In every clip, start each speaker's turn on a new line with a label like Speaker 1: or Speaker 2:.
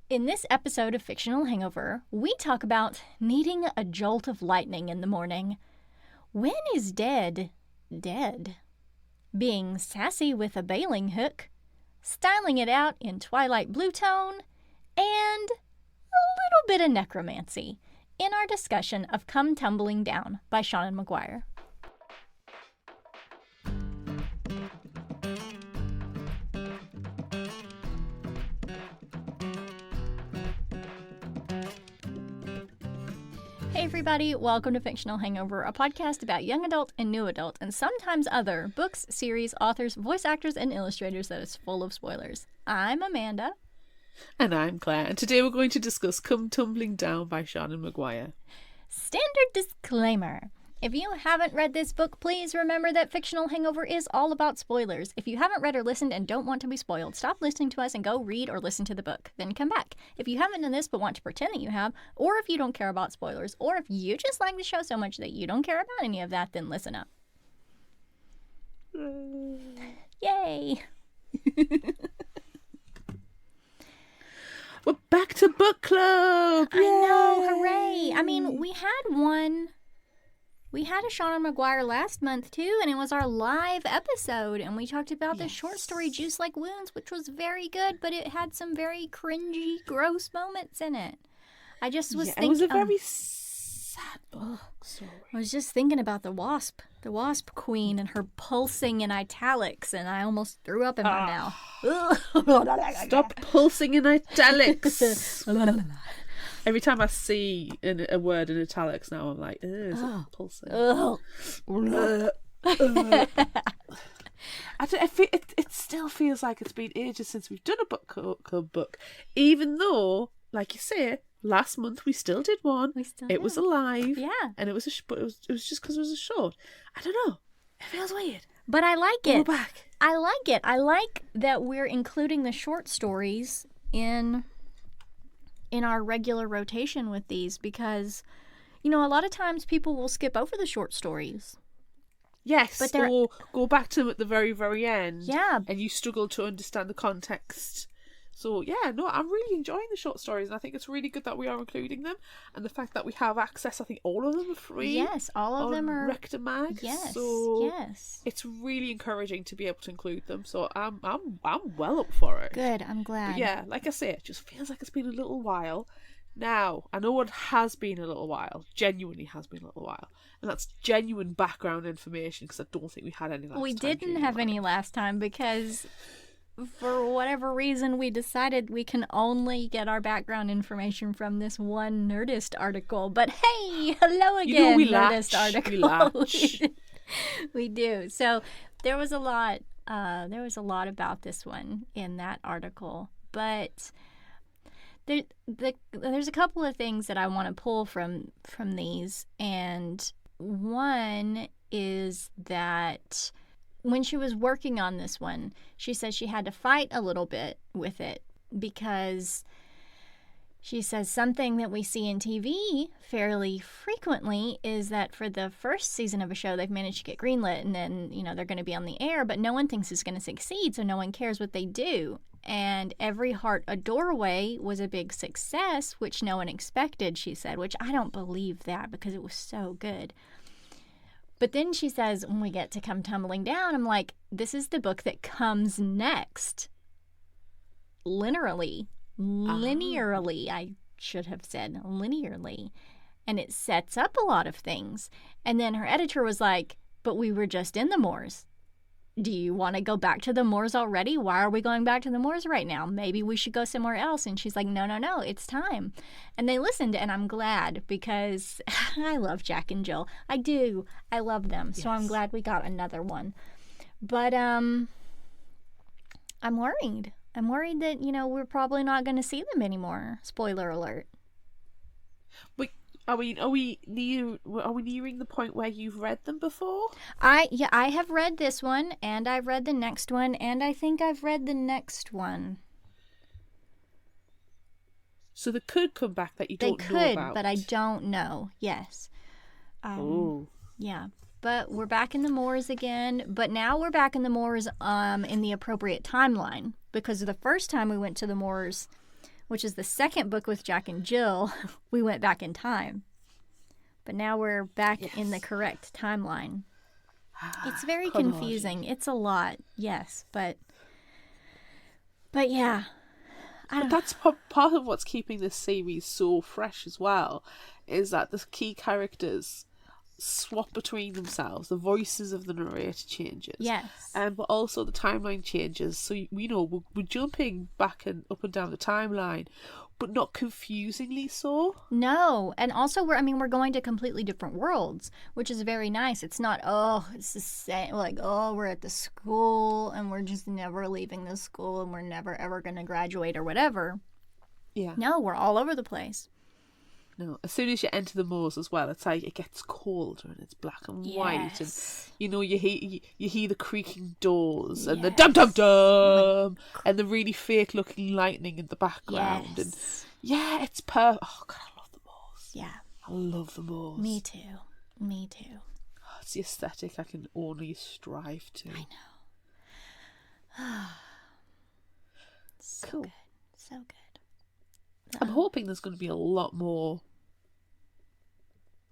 Speaker 1: In this episode of Fictional Hangover, we talk about needing a jolt of lightning in the morning. When is dead dead? Being sassy with a baling hook, styling it out in Twilight blue tone, and a little bit of necromancy in our discussion of Come Tumbling Down by Seanan McGuire. Hey everybody, welcome to Fictional Hangover, a podcast about young adult and new adult, and sometimes other books, series, authors, voice actors, and illustrators that is full of spoilers. I'm Amanda.
Speaker 2: And I'm Claire, and today we're going to discuss Come Tumbling Down by Seanan McGuire.
Speaker 1: Standard disclaimer. If you haven't read this book, please remember that Fictional Hangover is all about spoilers. If you haven't read or listened and don't want to be spoiled, stop listening to us and go read or listen to the book. Then come back. If you haven't done this but want to pretend that you have, or if you don't care about spoilers, or if you just like the show so much that you don't care about any of that, then listen up. Yay!
Speaker 2: We're back to book club!
Speaker 1: Yay! I know, hooray! I mean, we had a Seanan McGuire last month too, and it was our live episode, and we talked about the short story Juice Like Wounds, which was very good, but it had some very cringy, gross moments in it. I just was thinking...
Speaker 2: It was a very sad book story.
Speaker 1: I was just thinking about the Wasp Queen and her pulsing in italics, and I almost threw up in my mouth.
Speaker 2: Stop pulsing in italics! Every time I see a word in italics now, I'm like, is it pulsing? It still feels like it's been ages since we've done a book club book. Even though, like you say, last month we still did one. It was alive.
Speaker 1: Yeah.
Speaker 2: And it was just because it was a short. I don't know. It feels weird.
Speaker 1: But I like it.
Speaker 2: We're back.
Speaker 1: I like it. I like that we're including the short stories in our regular rotation with these, because, you know, a lot of times people will skip over the short stories.
Speaker 2: Yes,
Speaker 1: but
Speaker 2: or go back to them at the very, very end.
Speaker 1: Yeah.
Speaker 2: And you struggle to understand the context. So, yeah, no, I'm really enjoying the short stories, and I think it's really good that we are including them. And the fact that we have access, I think all of them are free.
Speaker 1: Yes, all of them are.
Speaker 2: Rector Mag.
Speaker 1: Yes,
Speaker 2: so
Speaker 1: yes.
Speaker 2: It's really encouraging to be able to include them. So I'm well up for it.
Speaker 1: Good, I'm glad.
Speaker 2: But yeah, like I say, it just feels like it's been a little while. Now, I know it has been a little while. Genuinely has been a little while. And that's genuine background information, because I don't think we had any last time.
Speaker 1: We didn't have any last time because, for whatever reason, we decided we can only get our background information from this one Nerdist article. But hey, hello again,
Speaker 2: you know, we
Speaker 1: Nerdist
Speaker 2: latch,
Speaker 1: article.
Speaker 2: We latch.
Speaker 1: We do. So there was a lot. There's about this one in that article, but there's a couple of things that I want to pull from these, and one is that when she was working on this one, she said she had to fight a little bit with it, because she says something that we see in TV fairly frequently is that for the first season of a show, they've managed to get greenlit, and then, you know, they're going to be on the air, but no one thinks it's going to succeed, so no one cares what they do. And Every Heart a Doorway was a big success, which no one expected, she said, which I don't believe that, because it was so good. But then she says, when we get to Come Tumbling Down, I'm like, this is the book that comes next. Linearly, I should have said linearly. And it sets up a lot of things. And then her editor was like, but we were just in the moors. Do you want to go back to the moors already? Why are we going back to the moors right now? Maybe we should go somewhere else. And she's like, no, it's time. And they listened, and I'm glad, because I love Jack and Jill. I do. I love them. Yes. So I'm glad we got another one. But I'm worried. I'm worried that, you know, we're probably not going to see them anymore. Spoiler alert.
Speaker 2: Wait. Are we nearing the point where you've read them before?
Speaker 1: I have read this one, and I've read the next one, and I think I've read the next one.
Speaker 2: So they could come back that you don't know about.
Speaker 1: They could, but I don't know. Yes. Yeah. But we're back in the moors again. But now we're back in the moors in the appropriate timeline. Because the first time we went to the moors, which is the second book with Jack and Jill, we went back in time. But now we're back in the correct timeline. It's very confusing. It's a lot, yes, but yeah.
Speaker 2: But that's part of what's keeping this series so fresh as well, is that the key characters swap between themselves. The voices of the narrator changes.
Speaker 1: Yes.
Speaker 2: But also the timeline changes. So, we're jumping back and up and down the timeline, but not confusingly so.
Speaker 1: No. And also, we're going to completely different worlds, which is very nice. It's not, it's the same, like, we're at the school and we're just never leaving the school and we're never ever going to graduate or whatever.
Speaker 2: Yeah.
Speaker 1: No, we're all over the place.
Speaker 2: No, as soon as you enter the moors as well, it's like it gets colder and it's black and white, and you hear the creaking doors and the dum dum dum and the really fake looking lightning in the background, and it's perfect. Oh God, I love the moors.
Speaker 1: Yeah,
Speaker 2: I love the moors.
Speaker 1: Me too.
Speaker 2: Oh, it's the aesthetic I can only strive to.
Speaker 1: I know. So
Speaker 2: Cool.
Speaker 1: Good. So good.
Speaker 2: I'm hoping there's going to be a lot more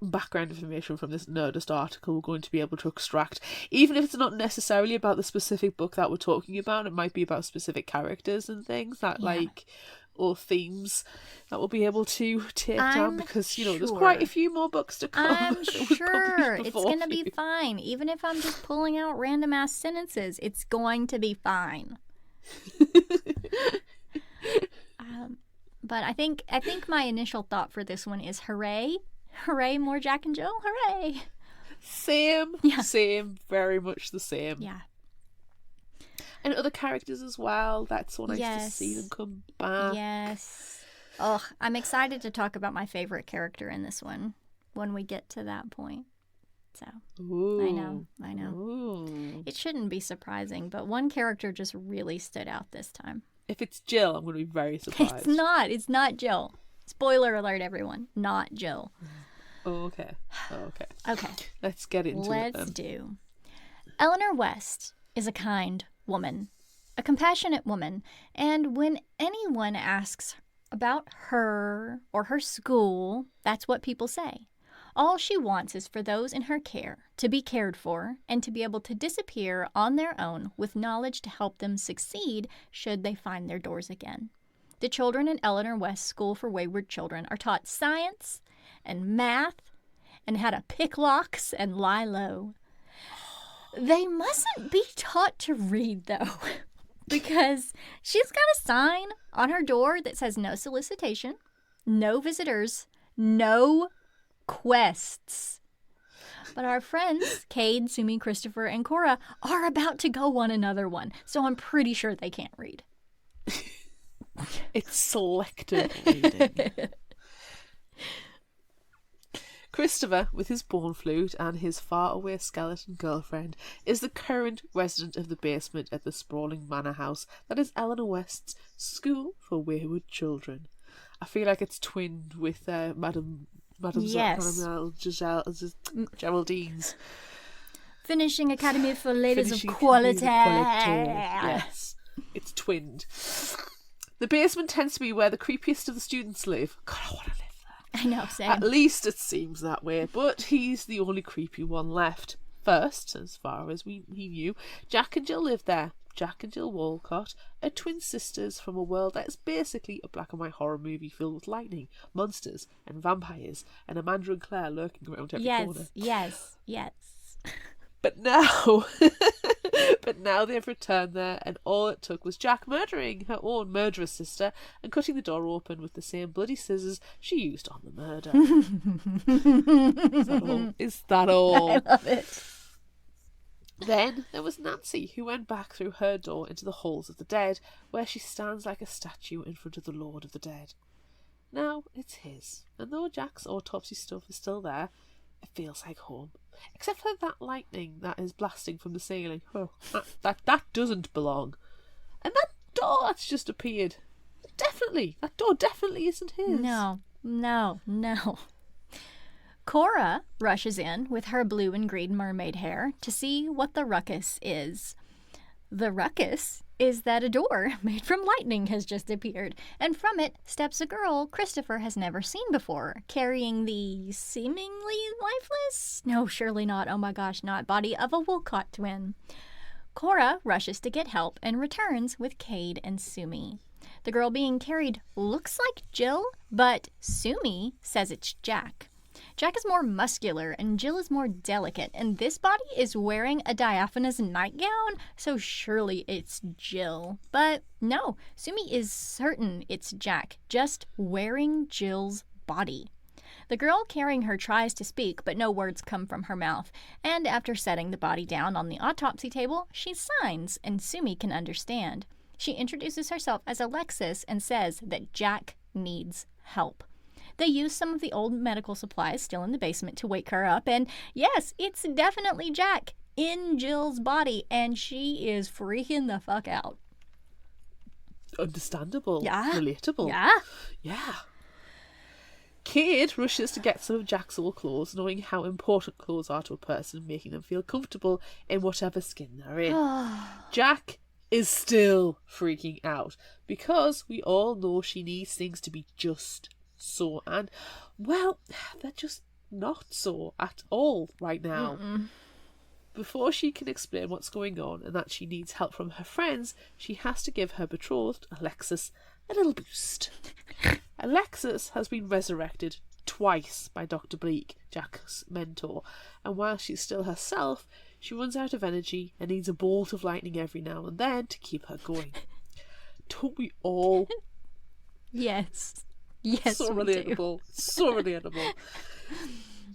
Speaker 2: background information from this Nerdist article we're going to be able to extract, even if it's not necessarily about the specific book that we're talking about. It might be about specific characters and things that or themes that we'll be able to take down, because there's quite a few more books to come.
Speaker 1: I'm sure it's going to be fine. Even if I'm just pulling out random ass sentences, it's going to be fine. But I think my initial thought for this one is hooray. Hooray, more Jack and Jill. Hooray.
Speaker 2: Same.
Speaker 1: Yeah.
Speaker 2: Same. Very much the same.
Speaker 1: Yeah.
Speaker 2: And other characters as well. That's so nice to see them come back.
Speaker 1: Yes. Oh, I'm excited to talk about my favorite character in this one when we get to that point. So,
Speaker 2: Ooh.
Speaker 1: I know.
Speaker 2: Ooh.
Speaker 1: It shouldn't be surprising, but one character just really stood out this time.
Speaker 2: If it's Jill, I'm going to be very surprised.
Speaker 1: It's not Jill. Spoiler alert, everyone. Not Jill.
Speaker 2: Oh, okay.
Speaker 1: Okay.
Speaker 2: Let's get into it then.
Speaker 1: Let's do. Eleanor West is a kind woman, a compassionate woman, and when anyone asks about her or her school, that's what people say. All she wants is for those in her care to be cared for and to be able to disappear on their own with knowledge to help them succeed should they find their doors again. The children in Eleanor West School for Wayward Children are taught science and math and how to pick locks and lie low. They mustn't be taught to read, though, because she's got a sign on her door that says no solicitation, no visitors, no quests. But our friends, Cade, Sumi, Christopher, and Cora, are about to go on another one, so I'm pretty sure they can't read.
Speaker 2: It's selective reading. Christopher, with his bone flute and his faraway skeleton girlfriend, is the current resident of the basement at the sprawling manor house that is Eleanor West's School for Wayward Children. I feel like it's twinned with Madame Geraldine's
Speaker 1: Finishing Academy for Ladies of Quality.
Speaker 2: Yes, it's twinned. The basement tends to be where the creepiest of the students live. God, I want to live there.
Speaker 1: I know, same.
Speaker 2: At least it seems that way, but he's the only creepy one left. First, as far as he knew, Jack and Jill lived there. Jack and Jill Walcott are twin sisters from a world that is basically a black and white horror movie filled with lightning, monsters, and vampires, and Amanda and Claire lurking around every corner.
Speaker 1: Yes.
Speaker 2: But now they've returned there, and all it took was Jack murdering her own murderous sister and cutting the door open with the same bloody scissors she used on the murder. Is that all?
Speaker 1: I love it.
Speaker 2: Then there was Nancy, who went back through her door into the halls of the dead, where she stands like a statue in front of the Lord of the Dead. Now it's his, and though Jack's autopsy stuff is still there, it feels like home. Except for that lightning that is blasting from the ceiling. Oh, that doesn't belong. And that door that's just appeared. That door definitely isn't his.
Speaker 1: No. Cora rushes in with her blue and green mermaid hair to see what the ruckus is. The ruckus is that a door made from lightning has just appeared, and from it steps a girl Christopher has never seen before, carrying the seemingly lifeless, no, surely not, oh my gosh, not, body of a Wolcott twin. Cora rushes to get help and returns with Cade and Sumi. The girl being carried looks like Jill, but Sumi says it's Jack. Jack is more muscular and Jill is more delicate, and this body is wearing a diaphanous nightgown, so surely it's Jill. But no, Sumi is certain it's Jack, just wearing Jill's body. The girl carrying her tries to speak, but no words come from her mouth, and after setting the body down on the autopsy table, she signs, and Sumi can understand. She introduces herself as Alexis and says that Jack needs help. They use some of the old medical supplies still in the basement to wake her up, and yes, it's definitely Jack in Jill's body, and she is freaking the fuck out.
Speaker 2: Understandable.
Speaker 1: Yeah.
Speaker 2: Relatable.
Speaker 1: Yeah.
Speaker 2: Yeah. Cade rushes to get some of Jack's old clothes, knowing how important clothes are to a person, making them feel comfortable in whatever skin they're in. Jack is still freaking out, because we all know she needs things to be just so, and well, they're just not so at all right now. Before she can explain what's going on and that she needs help from her friends, she has to give her betrothed, Alexis, a little boost. Alexis has been resurrected twice by Dr. Bleak, Jack's mentor, and while she's still herself, she runs out of energy and needs a bolt of lightning every now and then to keep her going. Don't we all?
Speaker 1: Yes. Yes,
Speaker 2: so
Speaker 1: we
Speaker 2: relatable.
Speaker 1: do.
Speaker 2: So relatable.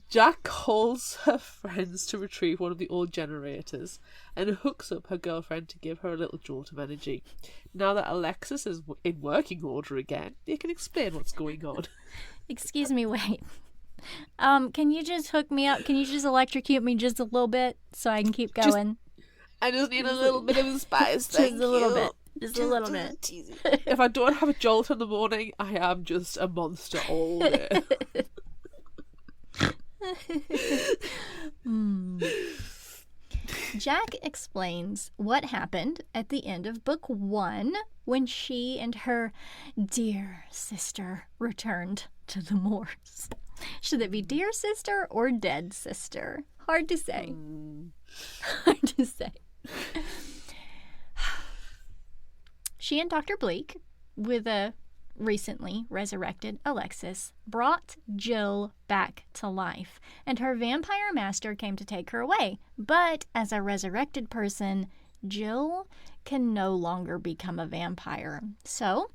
Speaker 2: Jack calls her friends to retrieve one of the old generators and hooks up her girlfriend to give her a little jolt of energy. Now that Alexis is in working order again, they can explain what's going on.
Speaker 1: Excuse me, wait. Can you just hook me up? Can you just electrocute me just a little bit so I can keep going?
Speaker 2: I just need a little bit of a spice, thank
Speaker 1: Just a little bit. Just a little bit.
Speaker 2: If I don't have a jolt in the morning, I am just a monster all day.
Speaker 1: Jack explains what happened at the end of book 1 when she and her dear sister returned to the moors. Should it be dear sister or dead sister? Hard to say. Hard to say. She and Dr. Bleak, with a recently resurrected Alexis, brought Jill back to life, and her vampire master came to take her away. But as a resurrected person, Jill can no longer become a vampire. So,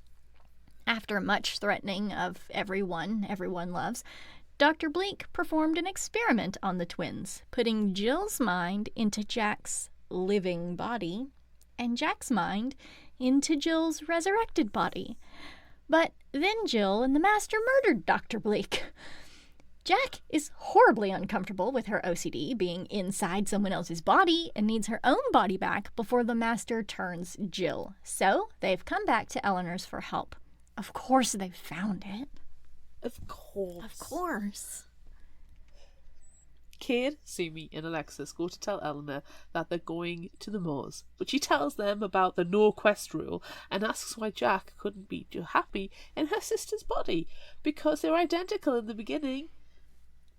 Speaker 1: after much threatening of everyone loves, Dr. Bleak performed an experiment on the twins, putting Jill's mind into Jack's living body and Jack's mind into Jill's resurrected body. But then Jill and the Master murdered Dr. Bleak. Jack is horribly uncomfortable with her OCD being inside someone else's body and needs her own body back before the Master turns Jill. So they've come back to Eleanor's for help. Of course they found it.
Speaker 2: Of course.
Speaker 1: Of course.
Speaker 2: Cade, Sumi, and Alexis go to tell Eleanor that they're going to the moors, but she tells them about the no quest rule and asks why Jack couldn't be too happy in her sister's body, because they're identical in the beginning,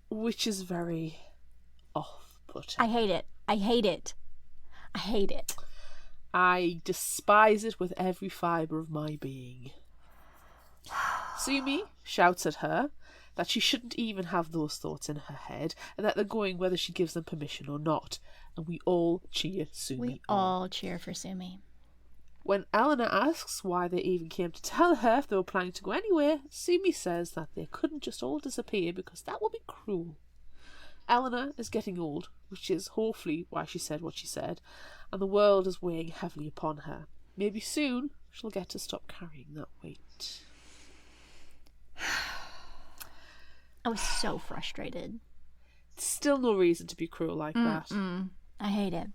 Speaker 2: which is very off-putting.
Speaker 1: I hate it. I hate it. I hate it.
Speaker 2: I despise it with every fibre of my being. Sumi shouts at her that she shouldn't even have those thoughts in her head, and that they're going whether she gives them permission or not. And we all cheer Sumi on.
Speaker 1: We all cheer for Sumi.
Speaker 2: When Eleanor asks why they even came to tell her if they were planning to go anywhere, Sumi says that they couldn't just all disappear because that would be cruel. Eleanor is getting old, which is hopefully why she said what she said, and the world is weighing heavily upon her. Maybe soon she'll get to stop carrying that weight.
Speaker 1: I was so frustrated.
Speaker 2: Still no reason to be cruel like that.
Speaker 1: I hate it.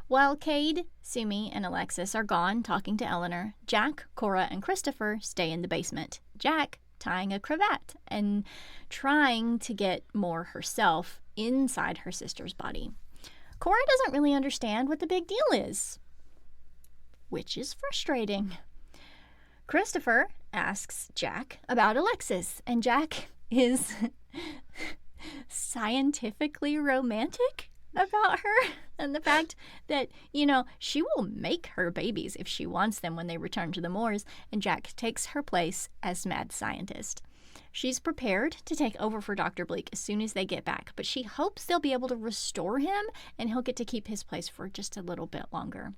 Speaker 1: While Cade, Sumi, and Alexis are gone talking to Eleanor, Jack, Cora, and Christopher stay in the basement. Jack tying a cravat and trying to get more herself inside her sister's body. Cora doesn't really understand what the big deal is, which is frustrating. Christopher asks Jack about Alexis, and Jack is scientifically romantic about her and the fact that, she will make her babies if she wants them when they return to the moors, and Jack takes her place as mad scientist. She's prepared to take over for Dr. Bleak as soon as they get back, but she hopes they'll be able to restore him and he'll get to keep his place for just a little bit longer.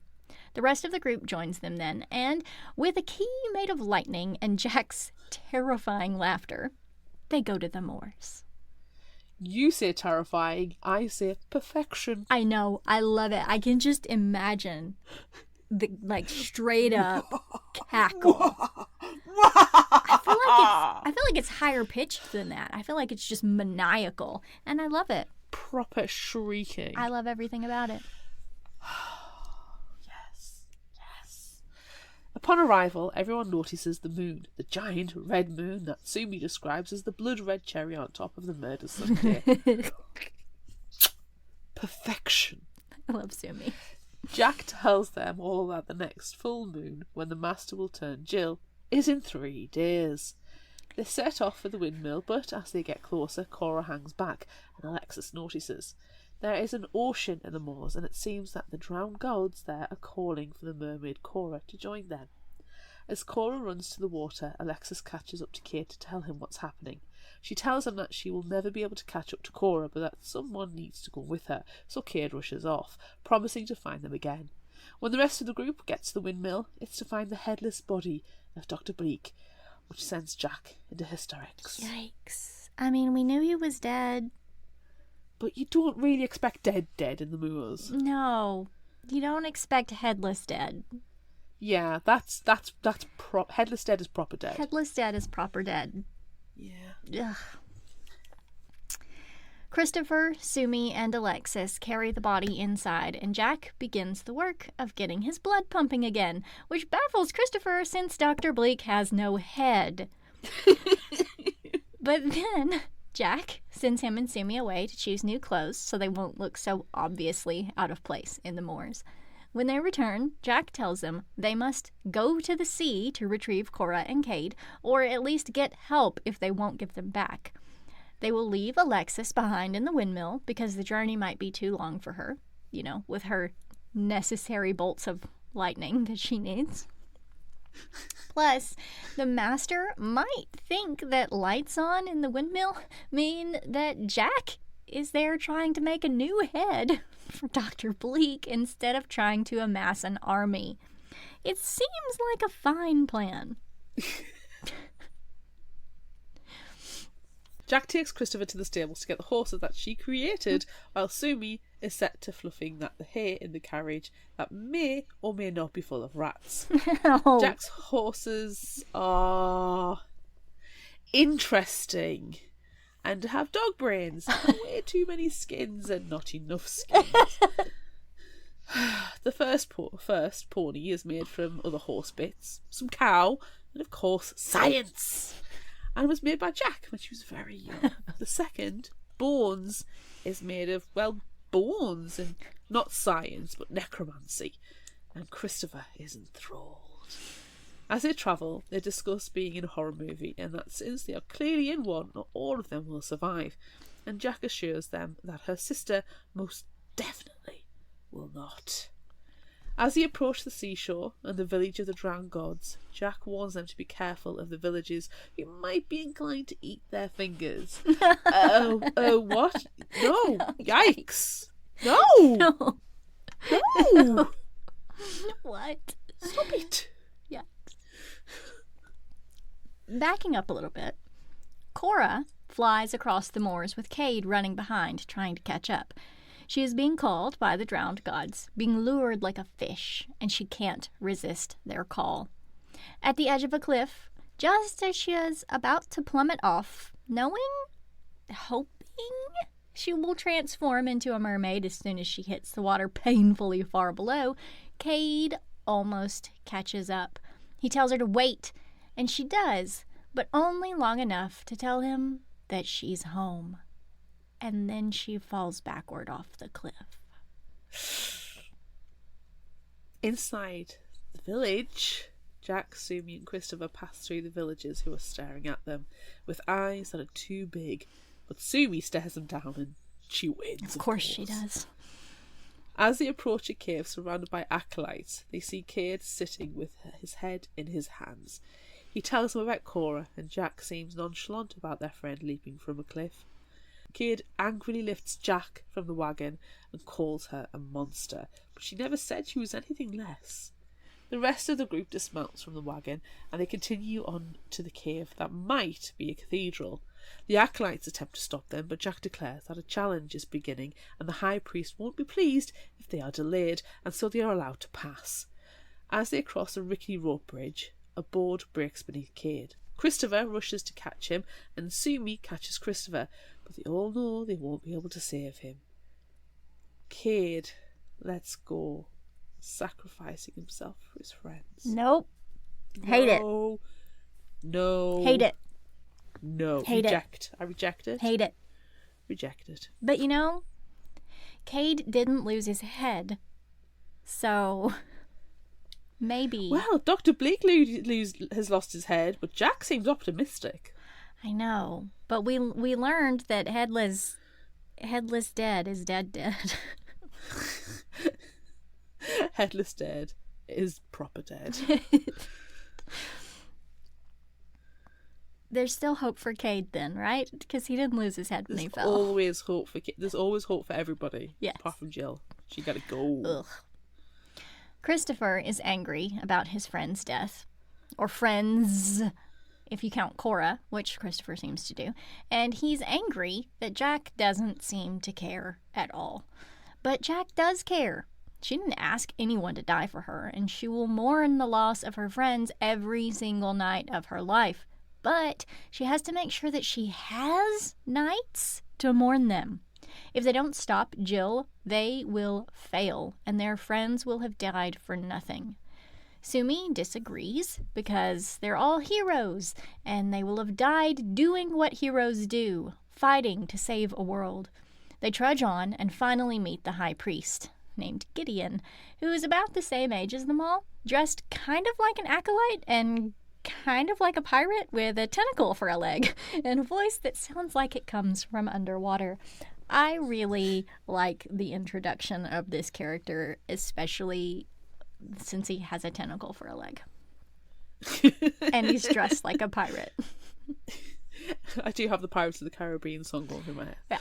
Speaker 1: The rest of the group joins them then, and with a key made of lightning and Jack's terrifying laughter, they go to the moors.
Speaker 2: You say terrifying, I say perfection.
Speaker 1: I know, I love it. I can just imagine the straight up cackle. I feel like it's higher pitched than that. I feel like it's just maniacal, and I love it.
Speaker 2: Proper shrieking.
Speaker 1: I love everything about it.
Speaker 2: Yes. Upon arrival, everyone notices the moon, the giant red moon that Sumi describes as the blood-red cherry on top of the murder sundae. Perfection.
Speaker 1: I love Sumi.
Speaker 2: Jack tells them all that the next full moon, when the master will turn Jill, is in 3 days. They set off for the windmill, but as they get closer, Cora hangs back, and Alexis notices. There is an ocean in the moors, and it seems that the drowned gods there are calling for the mermaid Cora to join them. As Cora runs to the water, Alexis catches up to Kate to tell him what's happening. She tells him that she will never be able to catch up to Cora, but that someone needs to go with her, so Kate rushes off, promising to find them again. When the rest of the group gets to the windmill, it's to find the headless body of Dr. Bleak, which sends Jack into hysterics.
Speaker 1: Yikes. I mean, we knew he was dead.
Speaker 2: But you don't really expect dead in the moors.
Speaker 1: No, you don't expect headless dead.
Speaker 2: Yeah, headless dead is proper dead.
Speaker 1: Headless dead is proper dead.
Speaker 2: Yeah.
Speaker 1: Ugh. Christopher, Sumi, and Alexis carry the body inside, and Jack begins the work of getting his blood pumping again, which baffles Christopher since Dr. Bleak has no head. But then Jack sends him and Sumi away to choose new clothes so they won't look so obviously out of place in the moors. When they return, Jack tells them they must go to the sea to retrieve Cora and Cade, or at least get help if they won't give them back. They will leave Alexis behind in the windmill because the journey might be too long for her, with her necessary bolts of lightning that she needs. Plus, the master might think that lights on in the windmill mean that Jack is there trying to make a new head for Dr. Bleak instead of trying to amass an army. It seems like a fine plan.
Speaker 2: Jack takes Christopher to the stables to get the horses that she created, while Sumi is set to fluffing the hay in the carriage that may or may not be full of rats.
Speaker 1: Oh.
Speaker 2: Jack's horses are interesting and have dog brains, way too many skins and not enough skins. The first pony is made from other horse bits, some cow, and of course science, and was made by Jack when she was very young. The second, Bones, is made of, bones and not science but necromancy, and Christopher is enthralled. As they travel, they discuss being in a horror movie, and that since they are clearly in one, not all of them will survive, and Jack assures them that her sister most definitely will not. As they approach the seashore and the village of the drowned gods, Jack warns them to be careful of the villagers who might be inclined to eat their fingers. What? No! Yikes! No! No!
Speaker 1: What?
Speaker 2: Stop it!
Speaker 1: Yikes. Backing up a little bit, Cora flies across the moors with Cade running behind, trying to catch up. She is being called by the drowned gods, being lured like a fish, and she can't resist their call. At the edge of a cliff, just as she is about to plummet off, hoping she will transform into a mermaid as soon as she hits the water painfully far below, Cade almost catches up. He tells her to wait, and she does, but only long enough to tell him that she's home. And then she falls backward off the cliff.
Speaker 2: Inside the village, Jack, Sumi, and Christopher pass through the villagers who are staring at them with eyes that are too big. But Sumi stares them down and she wins.
Speaker 1: Of course she does.
Speaker 2: As they approach a cave surrounded by acolytes, they see Cade sitting with his head in his hands. He tells them about Cora, and Jack seems nonchalant about their friend leaping from a cliff. Cade angrily lifts Jack from the wagon and calls her a monster, but she never said she was anything less. The rest of the group dismounts from the wagon, and they continue on to the cave that might be a cathedral. The acolytes attempt to stop them, but Jack declares that a challenge is beginning, and the high priest won't be pleased if they are delayed, and so they are allowed to pass. As they cross a rickety rope bridge, a board breaks beneath Cade. Christopher rushes to catch him, and Sumi catches Christopher, but they all know they won't be able to save him. Cade lets go, sacrificing himself for his friends.
Speaker 1: Nope. Hate it.
Speaker 2: No.
Speaker 1: Hate it.
Speaker 2: No.
Speaker 1: Hate
Speaker 2: Reject. I reject it.
Speaker 1: Hate it.
Speaker 2: Reject it.
Speaker 1: But you know, Cade didn't lose his head. So maybe.
Speaker 2: Well, Dr. Bleak has lost his head, but Jack seems optimistic.
Speaker 1: I know. But we learned that headless dead is dead.
Speaker 2: Headless dead is proper dead.
Speaker 1: There's still hope for Cade then, right? Because he didn't lose his head when he fell.
Speaker 2: There's always hope for everybody.
Speaker 1: Yes.
Speaker 2: Apart from Jill. She gotta go.
Speaker 1: Ugh. Christopher is angry about his friend's death. Or friends, if you count Cora, which Christopher seems to do. And he's angry that Jack doesn't seem to care at all. But Jack does care. She didn't ask anyone to die for her, and she will mourn the loss of her friends every single night of her life. But she has to make sure that she has nights to mourn them. If they don't stop Jill, they will fail, and their friends will have died for nothing. Sumi disagrees because they're all heroes, and they will have died doing what heroes do, fighting to save a world. They trudge on and finally meet the high priest, named Gideon, who is about the same age as them all, dressed kind of like an acolyte and kind of like a pirate with a tentacle for a leg, and a voice that sounds like it comes from underwater. I really like the introduction of this character, especially since he has a tentacle for a leg. And he's dressed like a pirate.
Speaker 2: I do have the Pirates of the Caribbean song going through my head.
Speaker 1: Yeah.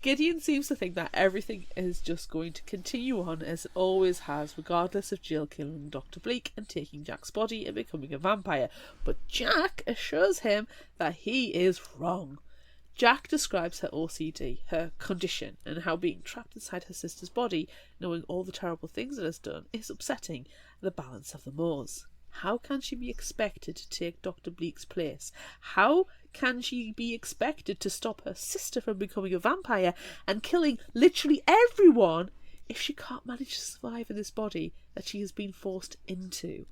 Speaker 2: Gideon seems to think that everything is just going to continue on as it always has, regardless of Jill killing Dr. Bleak and taking Jack's body and becoming a vampire. But Jack assures him that he is wrong. Jack describes her OCD, her condition, and how being trapped inside her sister's body, knowing all the terrible things it has done, is upsetting the balance of the Moors. How can she be expected to take Dr. Bleak's place? How can she be expected to stop her sister from becoming a vampire and killing literally everyone if she can't manage to survive in this body that she has been forced into?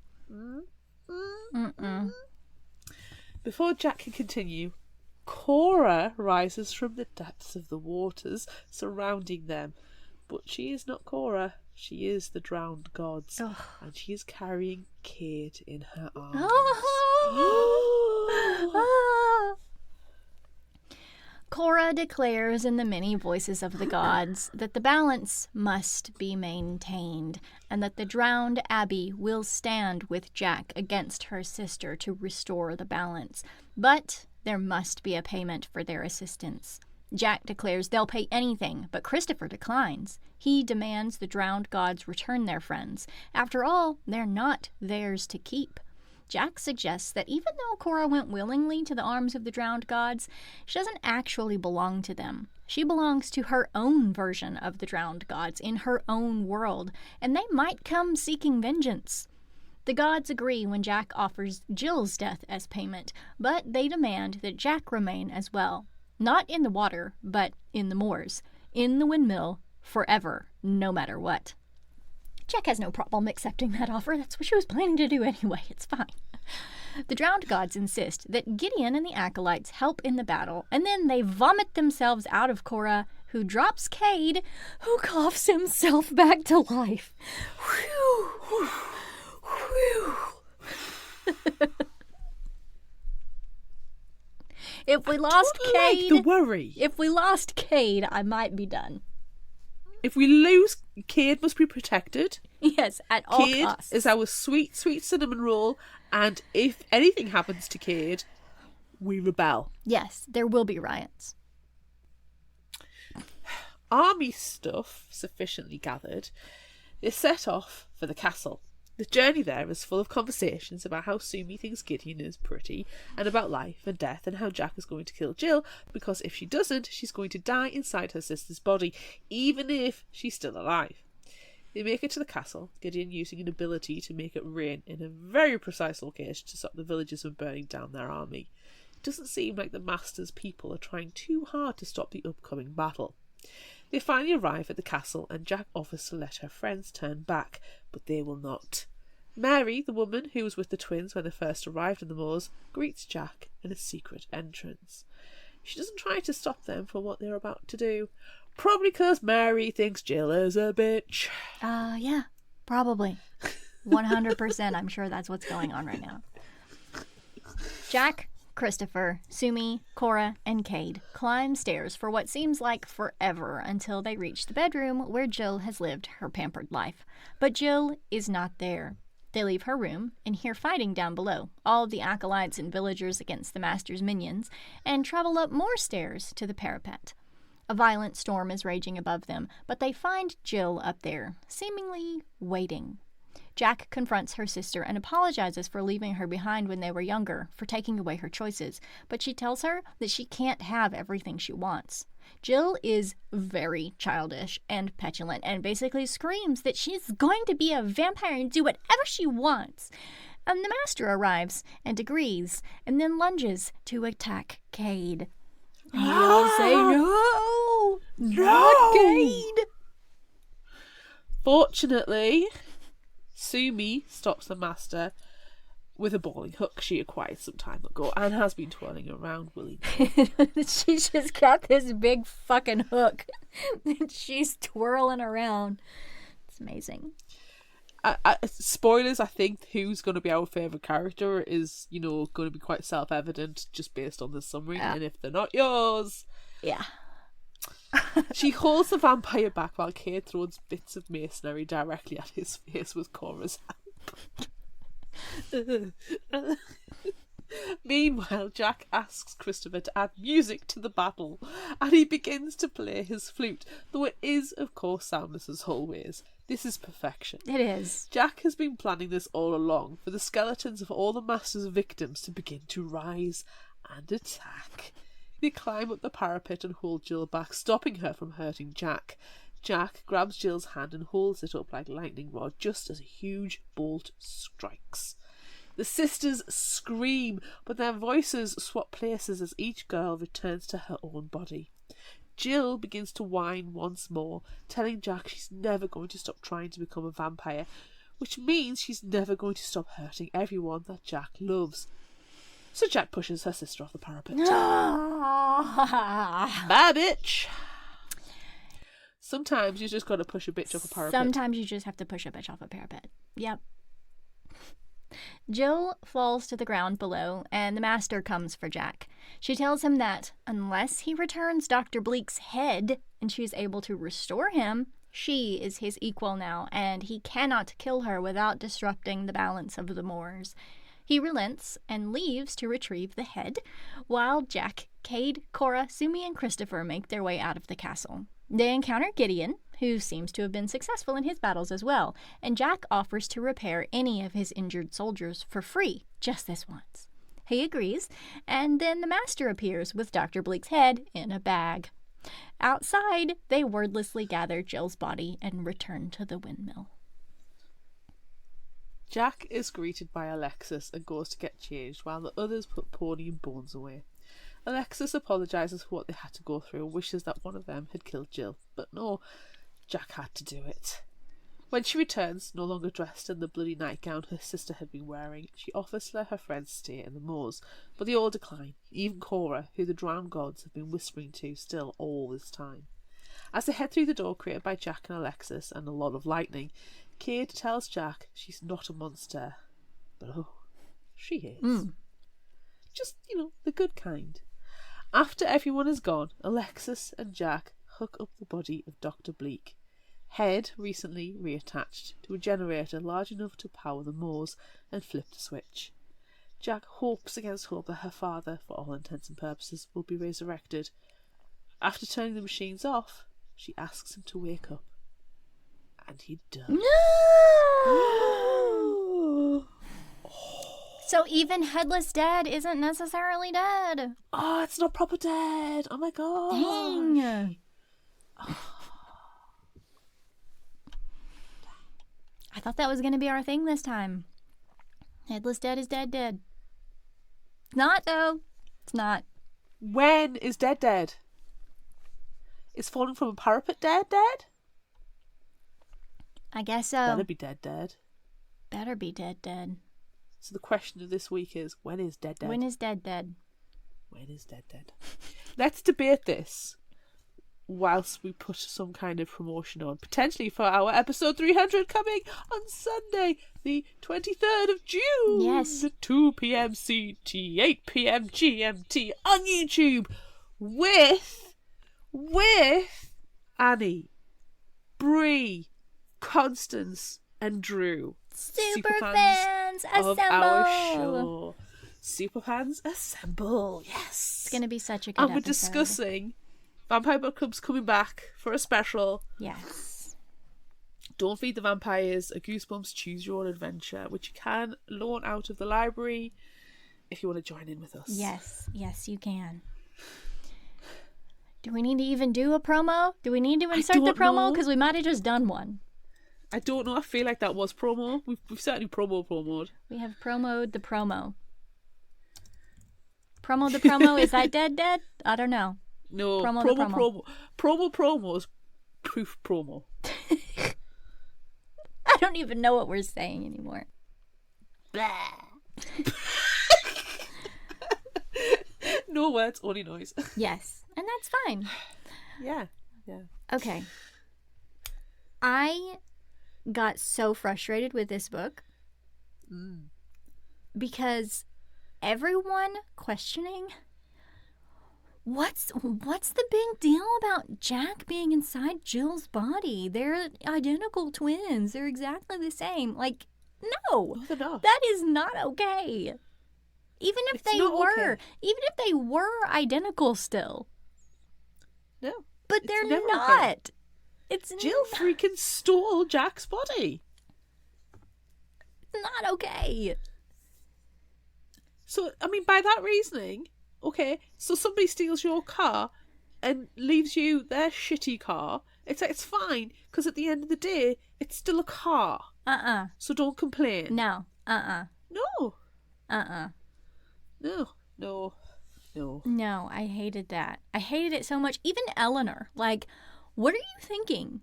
Speaker 2: Before Jack can continue, Cora rises from the depths of the waters surrounding them. But she is not Cora. She is the drowned gods. Oh. And she is carrying Cade in her arms.
Speaker 1: Cora declares in the many voices of the gods that the balance must be maintained, and that the drowned Abby will stand with Jack against her sister to restore the balance. But there must be a payment for their assistance. Jack declares they'll pay anything, but Christopher declines. He demands the drowned gods return their friends. After all, they're not theirs to keep. Jack suggests that even though Cora went willingly to the arms of the drowned gods, she doesn't actually belong to them. She belongs to her own version of the drowned gods in her own world, and they might come seeking vengeance. The gods agree when Jack offers Jill's death as payment, but they demand that Jack remain as well. Not in the water, but in the moors, in the windmill, forever, no matter what. Jack has no problem accepting that offer. That's what she was planning to do anyway. It's fine. The drowned gods insist that Gideon and the acolytes help in the battle, and then they vomit themselves out of Cora, who drops Cade, who coughs himself back to life. Whew. Whew. If we lost Cade,
Speaker 2: like the worry.
Speaker 1: If we lost Cade, I might be done.
Speaker 2: If we lose, Cade must be protected.
Speaker 1: Yes, at all costs.
Speaker 2: Cade is our sweet, sweet cinnamon roll, and if anything happens to Cade, we rebel.
Speaker 1: Yes, there will be riots.
Speaker 2: Army stuff sufficiently gathered, they set off for the castle. The journey there is full of conversations about how Sumi thinks Gideon is pretty, and about life and death, and how Jack is going to kill Jill, because if she doesn't, she's going to die inside her sister's body, even if she's still alive. They make it to the castle, Gideon using an ability to make it rain in a very precise location to stop the villagers from burning down their army. It doesn't seem like the Master's people are trying too hard to stop the upcoming battle. They finally arrive at the castle, and Jack offers to let her friends turn back, but they will not. Mary, the woman who was with the twins when they first arrived in the moors, greets Jack in a secret entrance. She doesn't try to stop them for what they're about to do, probably because Mary thinks Jill is a bitch.
Speaker 1: Yeah, probably. 100%, I'm sure that's what's going on right now. Jack, Christopher, Sumi, Cora, and Cade climb stairs for what seems like forever until they reach the bedroom where Jill has lived her pampered life. But Jill is not there. They leave her room and hear fighting down below, all of the acolytes and villagers against the Master's minions, and travel up more stairs to the parapet. A violent storm is raging above them, but they find Jill up there, seemingly waiting. Jack confronts her sister and apologizes for leaving her behind when they were younger, for taking away her choices, but she tells her that she can't have everything she wants. Jill is very childish and petulant and basically screams that she's going to be a vampire and do whatever she wants. And the Master arrives and agrees, and then lunges to attack Cade. And we all say, no! Not Cade!
Speaker 2: Fortunately, Sumi stops the Master with a bowling hook she acquired some time ago and has been twirling around willy-nilly.
Speaker 1: She's just got this big fucking hook and she's twirling around. It's amazing.
Speaker 2: Spoilers, I think who's going to be our favourite character is, going to be quite self-evident just based on the summary, and if they're not yours...
Speaker 1: Yeah.
Speaker 2: She holds the vampire back while Cade throws bits of masonry directly at his face with Cora's help. Meanwhile, Jack asks Christopher to add music to the battle, and he begins to play his flute, though it is, of course, soundless as always. This is perfection.
Speaker 1: It is.
Speaker 2: Jack has been planning this all along, for the skeletons of all the Master's victims to begin to rise and attack. They climb up the parapet and hold Jill back, stopping her from hurting Jack. Jack grabs Jill's hand and holds it up like lightning rod just as a huge bolt strikes. The sisters scream, but their voices swap places as each girl returns to her own body. Jill begins to whine once more, telling Jack she's never going to stop trying to become a vampire, which means she's never going to stop hurting everyone that Jack loves. So Jack pushes her sister off the parapet. Bye, bitch! Sometimes you just gotta push a bitch off a parapet.
Speaker 1: Sometimes you just have to push a bitch off a parapet. Yep. Jill falls to the ground below, and the Master comes for Jack. She tells him that unless he returns Dr. Bleak's head and she's able to restore him, she is his equal now, and he cannot kill her without disrupting the balance of the moors. He relents and leaves to retrieve the head, while Jack, Cade, Cora, Sumi, and Christopher make their way out of the castle. They encounter Gideon, who seems to have been successful in his battles as well, and Jack offers to repair any of his injured soldiers for free, just this once. He agrees, and then the Master appears with Dr. Bleak's head in a bag. Outside, they wordlessly gather Jill's body and return to the windmill.
Speaker 2: Jack is greeted by Alexis and goes to get changed, while the others put Pony and Bones away. Alexis apologises for what they had to go through and wishes that one of them had killed Jill, but no, Jack had to do it. When she returns, no longer dressed in the bloody nightgown her sister had been wearing, she offers to let her friends stay in the moors, but they all decline, even Cora, who the drowned gods have been whispering to still all this time. As they head through the door created by Jack and Alexis and a lot of lightning, Cade tells Jack she's not a monster. But oh, she is. Just, the good kind. After everyone is gone, Alexis and Jack hook up the body of Dr. Bleak. Head recently reattached to a generator large enough to power the Moors and flip the switch. Jack hopes against hope that her father, for all intents and purposes, will be resurrected. After turning the machines off, she asks him to wake up. And he does.
Speaker 1: No! So even Headless Dead isn't necessarily dead.
Speaker 2: Oh, it's not proper dead. Oh my god.
Speaker 1: Dang. I thought that was going to be our thing this time. Headless Dead is dead. Not, though. It's not.
Speaker 2: When is dead? Is falling from a parapet dead?
Speaker 1: I guess so.
Speaker 2: Better be dead.
Speaker 1: Better be dead.
Speaker 2: So the question of this week is, when is dead?
Speaker 1: When is dead?
Speaker 2: When is dead? Let's debate this whilst we put some kind of promotion on, potentially for our episode 300 coming on Sunday, the 23rd of June.
Speaker 1: Yes.
Speaker 2: At 2 p.m. CT, 8 p.m. GMT on YouTube with Annie, Bree, Constance and Drew.
Speaker 1: Superfans assemble!
Speaker 2: Of our show. Superfans assemble. Yes.
Speaker 1: It's going to be such a good
Speaker 2: episode. And we're
Speaker 1: episode.
Speaker 2: discussing Vampire Book Club's coming back for a special.
Speaker 1: Yes.
Speaker 2: Don't Feed the Vampires, a Goosebumps Choose Your Own Adventure, which you can loan out of the library if you want to join in with us.
Speaker 1: Yes, you can. Do we need to even do a promo? Do we need to insert the promo? Because we might have just done one.
Speaker 2: I don't know. I feel like that was promo. We've certainly promoed.
Speaker 1: We have promoed the promo. Promo the promo? Is that dead? I don't know.
Speaker 2: No. Promo's proof promo.
Speaker 1: I don't even know what we're saying anymore.
Speaker 2: No words, only noise.
Speaker 1: Yes, and that's fine.
Speaker 2: Yeah.
Speaker 1: Okay. I got so frustrated with this book because everyone questioning what's the big deal about Jack being inside Jill's body? They're identical twins. They're exactly the same. Like, no,
Speaker 2: they're not.
Speaker 1: That is not okay. Even if they were identical still.
Speaker 2: No.
Speaker 1: But they're not.
Speaker 2: Okay. Jill freaking stole Jack's body.
Speaker 1: It's not okay.
Speaker 2: So, I mean, by that reasoning, okay, so somebody steals your car and leaves you their shitty car. It's like, it's fine, because at the end of the day, it's still a car. So don't complain.
Speaker 1: No.
Speaker 2: No. No.
Speaker 1: No, I hated that. I hated it so much. Even Eleanor, like, what are you thinking?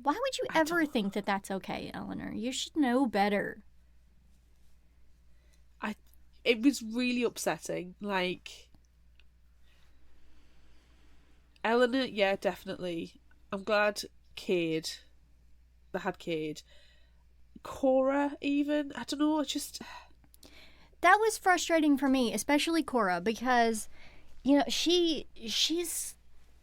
Speaker 1: Why would you ever think that that's okay, Eleanor? You should know better.
Speaker 2: It was really upsetting. Like, Eleanor, yeah, definitely. I'm glad Cade. They had Cade. Cora, even. I don't know, just...
Speaker 1: That was frustrating for me, especially Cora, because, she's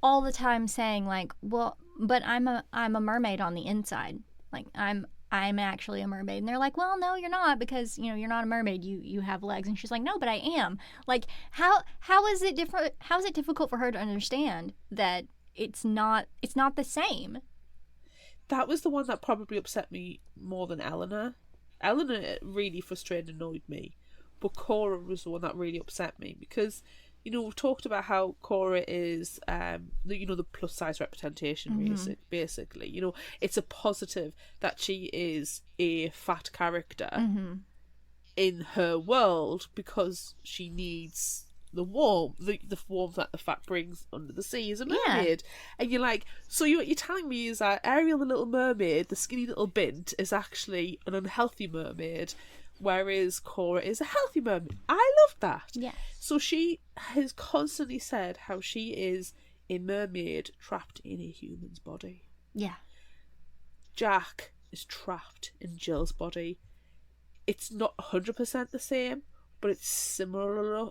Speaker 1: all the time saying, like, well, but I'm a mermaid on the inside. Like, I'm actually a mermaid. And they're like, well, no, you're not, because, you're not a mermaid. You have legs. And she's like, no, but I am. Like, how is it different? How is it difficult for her to understand that it's not the same?
Speaker 2: That was the one that probably upset me more than Eleanor. Eleanor really frustrated and annoyed me. But Cora was the one that really upset me because, we've talked about how Cora is, the plus size representation, basically. It's a positive that she is a fat character in her world because she needs the warmth, the warmth that the fat brings under the sea as a mermaid. Yeah. And you're like, so what you're telling me is that Ariel, the little mermaid, the skinny little bint, is actually an unhealthy mermaid, whereas Cora is a healthy mermaid. I love that.
Speaker 1: Yeah.
Speaker 2: So she has constantly said how she is a mermaid trapped in a human's body.
Speaker 1: Yeah.
Speaker 2: Jack is trapped in Jill's body. It's not 100% the same, but it's similar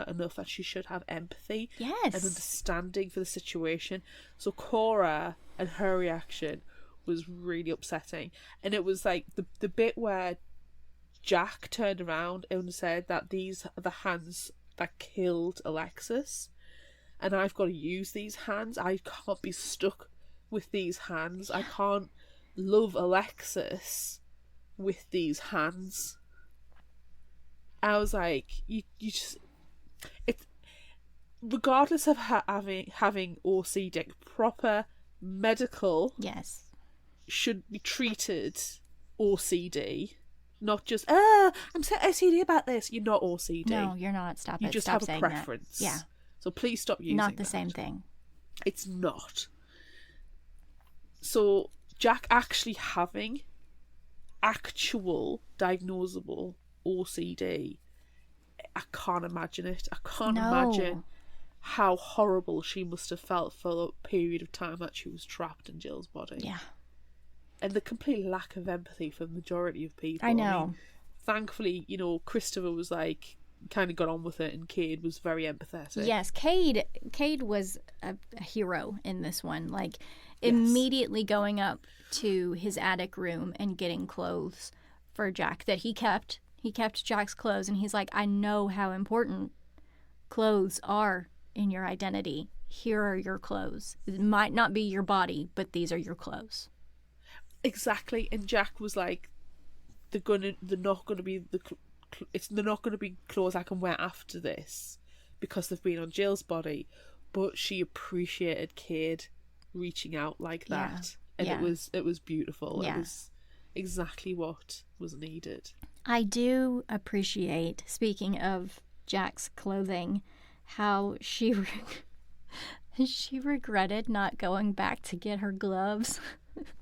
Speaker 2: enough that she should have empathy and understanding for the situation. So Cora and her reaction was really upsetting. And it was like the bit where Jack turned around and said that these are the hands that killed Alexis, and I've got to use these hands. I can't be stuck with these hands. I can't love Alexis with these hands. I was like, you just, it's, regardless of having OCD, proper medical,
Speaker 1: yes,
Speaker 2: should be treated OCD, not just I'm so OCD about this. You're not OCD.
Speaker 1: No, you're not. Stop
Speaker 2: you
Speaker 1: it.
Speaker 2: just
Speaker 1: Stop
Speaker 2: have a
Speaker 1: saying
Speaker 2: preference.
Speaker 1: That. Yeah.
Speaker 2: So please stop using
Speaker 1: not the
Speaker 2: that.
Speaker 1: same thing.
Speaker 2: It's not. So Jack actually having actual diagnosable OCD, I can't imagine it. I can't imagine how horrible she must have felt for the period of time that she was trapped in Jill's body.
Speaker 1: Yeah.
Speaker 2: And the complete lack of empathy for the majority of people.
Speaker 1: I know.
Speaker 2: I mean, thankfully, Christopher was like, kind of got on with it, and Cade was very empathetic.
Speaker 1: Yes, Cade was a hero in this one. Like, immediately going up to his attic room and getting clothes for Jack that he kept. He kept Jack's clothes, and he's like, I know how important clothes are in your identity. Here are your clothes. It might not be your body, but these are your clothes.
Speaker 2: Exactly. And Jack was like, they're not going to be clothes I can wear after this because they've been on Jill's body. But she appreciated Cade reaching out like that, and it was beautiful. It was exactly what was needed.
Speaker 1: I do appreciate, speaking of Jack's clothing, how she regretted not going back to get her gloves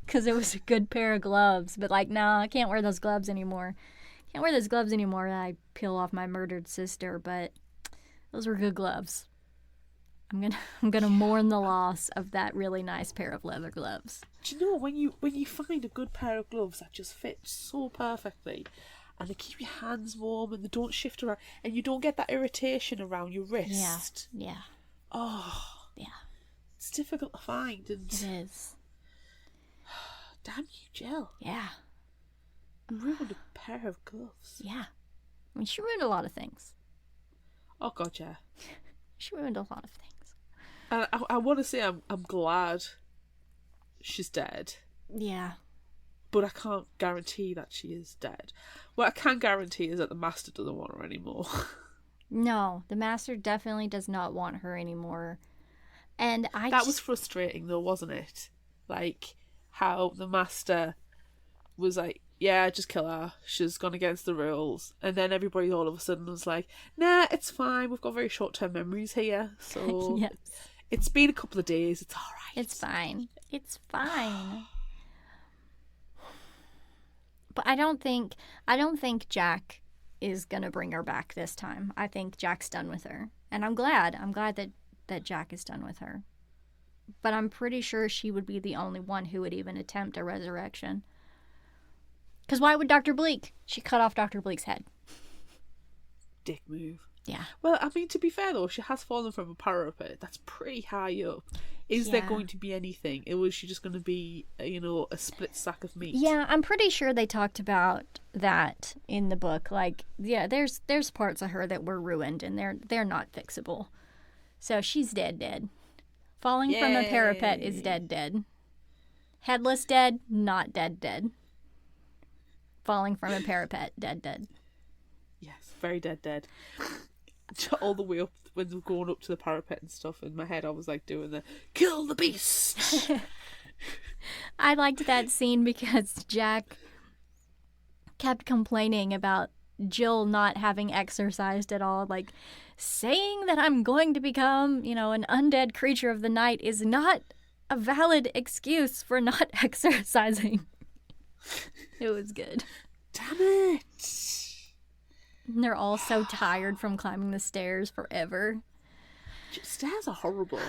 Speaker 1: because it was a good pair of gloves, but like, no, I can't wear those gloves anymore. I peel off my murdered sister, but those were good gloves. I'm gonna mourn the loss of that really nice pair of leather gloves.
Speaker 2: Do you know, when you find a good pair of gloves that just fit so perfectly, and they keep your hands warm and they don't shift around, and you don't get that irritation around your wrist.
Speaker 1: Yeah.
Speaker 2: Oh.
Speaker 1: Yeah.
Speaker 2: It's difficult to find. And
Speaker 1: it is.
Speaker 2: Damn you, Jill.
Speaker 1: Yeah.
Speaker 2: You ruined a pair of gloves.
Speaker 1: Yeah. I mean, she ruined a lot of things.
Speaker 2: Oh, God, yeah.
Speaker 1: She ruined a lot of things.
Speaker 2: And I want to say I'm glad she's dead.
Speaker 1: Yeah.
Speaker 2: But I can't guarantee that she is dead. What I can guarantee is that the Master doesn't want her anymore.
Speaker 1: No, the Master definitely does not want her anymore. And
Speaker 2: that was frustrating, though, wasn't it? Like, how the Master was like, yeah, just kill her. She's gone against the rules. And then everybody all of a sudden was like, nah, it's fine. We've got very short-term memories here. So
Speaker 1: yes.
Speaker 2: It's been a couple of days. It's all right.
Speaker 1: It's fine. It's fine. But I don't think Jack is going to bring her back this time. I think Jack's done with her. And I'm glad that Jack is done with her. But I'm pretty sure she would be the only one who would even attempt a resurrection. Because why would Dr. Bleak? She cut off Dr. Bleak's head.
Speaker 2: Dick move.
Speaker 1: Yeah.
Speaker 2: Well, I mean, to be fair, though, she has fallen from a parapet. That's pretty high up. Is there going to be anything? Or was she just going to be, a split sack of meat?
Speaker 1: Yeah, I'm pretty sure they talked about that in the book. Like, yeah, there's parts of her that were ruined, and they're not fixable. So she's dead. Falling from a parapet is dead. Headless dead, not dead. Falling from a parapet, dead.
Speaker 2: Yes, very dead. All the way up, when they were going up to the parapet and stuff, in my head I was like doing the kill the beast.
Speaker 1: I liked that scene because Jack kept complaining about Jill not having exercised at all. Like, saying that I'm going to become, an undead creature of the night is not a valid excuse for not exercising. It was good.
Speaker 2: Damn it.
Speaker 1: And they're all so tired from climbing the stairs forever.
Speaker 2: Stairs are horrible.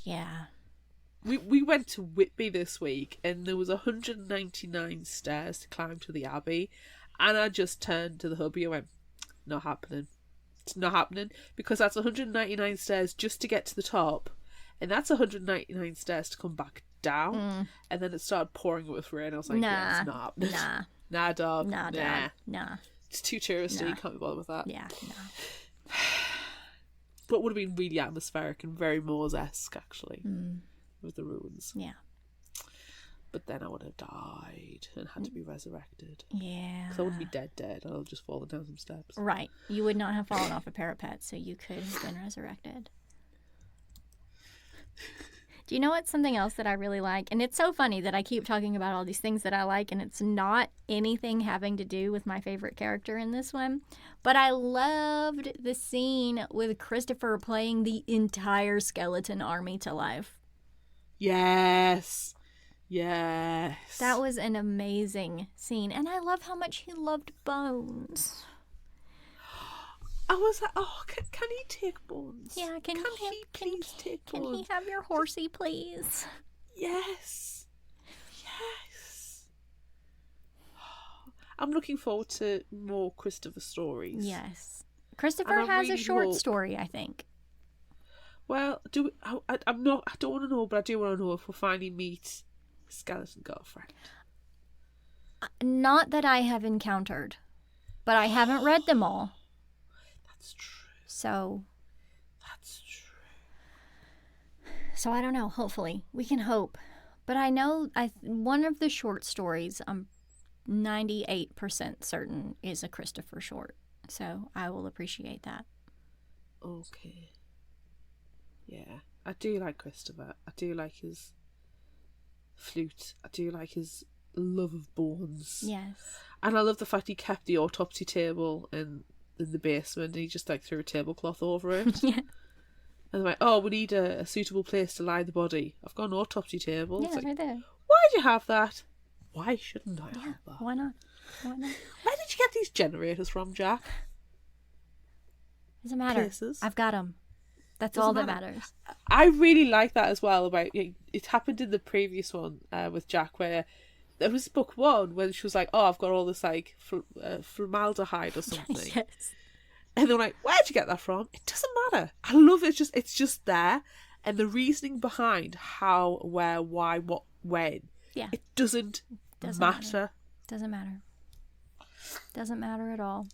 Speaker 1: Yeah.
Speaker 2: We went to Whitby this week, and there was 199 stairs to climb to the Abbey, and I just turned to the hubby and went, not happening. It's not happening, because that's 199 stairs just to get to the top, and that's 199 stairs to come back down, and then it started pouring with rain. I was like, yeah, it's not happening. Nah, dog.
Speaker 1: Nah, dog. Nah.
Speaker 2: It's too touristy, can't be bothered with that.
Speaker 1: Yeah, no.
Speaker 2: But it would have been really atmospheric and very Moors-esque, actually, with the ruins.
Speaker 1: Yeah.
Speaker 2: But then I would have died and had to be resurrected.
Speaker 1: Yeah.
Speaker 2: Because I wouldn't be dead. I would have just fallen down some steps.
Speaker 1: Right. You would not have fallen off a parapet, so you could have been resurrected. Do you know what's something else that I really like? And it's so funny that I keep talking about all these things that I like, and it's not anything having to do with my favorite character in this one. But I loved the scene with Christopher playing the entire skeleton army to life.
Speaker 2: Yes. Yes.
Speaker 1: That was an amazing scene. And I love how much he loved Bones.
Speaker 2: I was like, oh, can he take Bones?
Speaker 1: Yeah,
Speaker 2: can he please take Bones?
Speaker 1: Can he have your horsey, please?
Speaker 2: Yes. Yes. I'm looking forward to more Christopher stories.
Speaker 1: Yes. Christopher has a short story, I think.
Speaker 2: Well, I don't want to know, but I do want to know if we'll finally meet Skeleton Girlfriend.
Speaker 1: Not that I have encountered, but I haven't read them all.
Speaker 2: That's true.
Speaker 1: So.
Speaker 2: That's true.
Speaker 1: So I don't know. Hopefully. We can hope. But I know one of the short stories, I'm 98% certain, is a Christopher short. So I will appreciate that.
Speaker 2: Okay. Yeah. I do like Christopher. I do like his flute. I do like his love of bones.
Speaker 1: Yes.
Speaker 2: And I love the fact he kept the autopsy table in the basement, and he just like threw a tablecloth over it.
Speaker 1: Yeah.
Speaker 2: And they're like, oh, we need a suitable place to lie the body. I've got an autopsy table.
Speaker 1: Yeah,
Speaker 2: it's like,
Speaker 1: right there.
Speaker 2: why do you have that? Why shouldn't I have that?
Speaker 1: Why not? Why not?
Speaker 2: Where did you get these generators from, Jack?
Speaker 1: Doesn't matter.
Speaker 2: Places.
Speaker 1: I've got them. That's
Speaker 2: Doesn't
Speaker 1: all that
Speaker 2: matter.
Speaker 1: matters.
Speaker 2: I really like that as well. About it happened in the previous one with Jack, where there was book one when she was like, "Oh, I've got all this like formaldehyde or something,"
Speaker 1: Yes.
Speaker 2: and they're like, "Where'd you get that from?" It doesn't matter. I love it. It's just there, and the reasoning behind how, where, why, what, when.
Speaker 1: Yeah.
Speaker 2: It doesn't matter.
Speaker 1: Doesn't matter. Doesn't matter at all.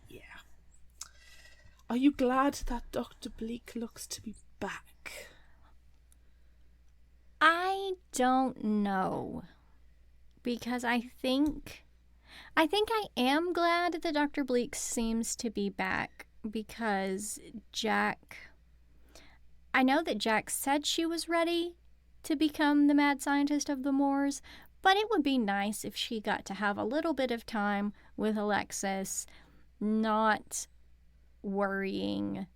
Speaker 2: Yeah. Are you glad that Dr. Bleak looks to be back?
Speaker 1: I don't know. Because I think I am glad that Dr. Bleak seems to be back, because I know that Jack said she was ready to become the mad scientist of the Moors, but it would be nice if she got to have a little bit of time with Alexis, not worrying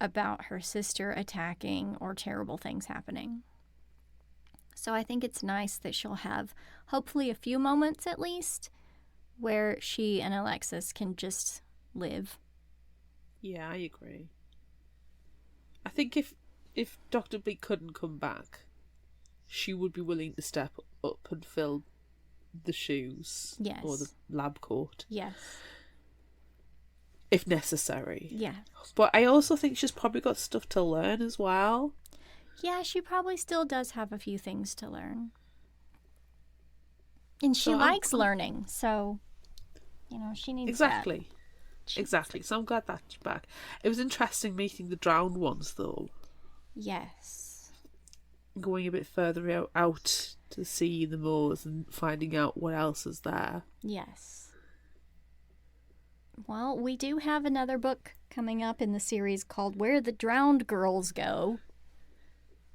Speaker 1: about her sister attacking or terrible things happening. So I think it's nice that she'll have hopefully a few moments at least where she and Alexis can just live.
Speaker 2: Yeah, I agree. I think if Dr. Bleak couldn't come back, she would be willing to step up and fill the shoes.
Speaker 1: Yes.
Speaker 2: Or the lab coat.
Speaker 1: Yes.
Speaker 2: If necessary.
Speaker 1: Yeah.
Speaker 2: But I also think she's probably got stuff to learn as well.
Speaker 1: Yeah, she probably still does have a few things to learn. And she likes learning, so, she needs that.
Speaker 2: Exactly. So I'm glad that's back. It was interesting meeting the drowned ones, though.
Speaker 1: Yes.
Speaker 2: Going a bit further out to see the moors and finding out what else is there.
Speaker 1: Yes. Well, we do have another book coming up in the series called Where the Drowned Girls Go.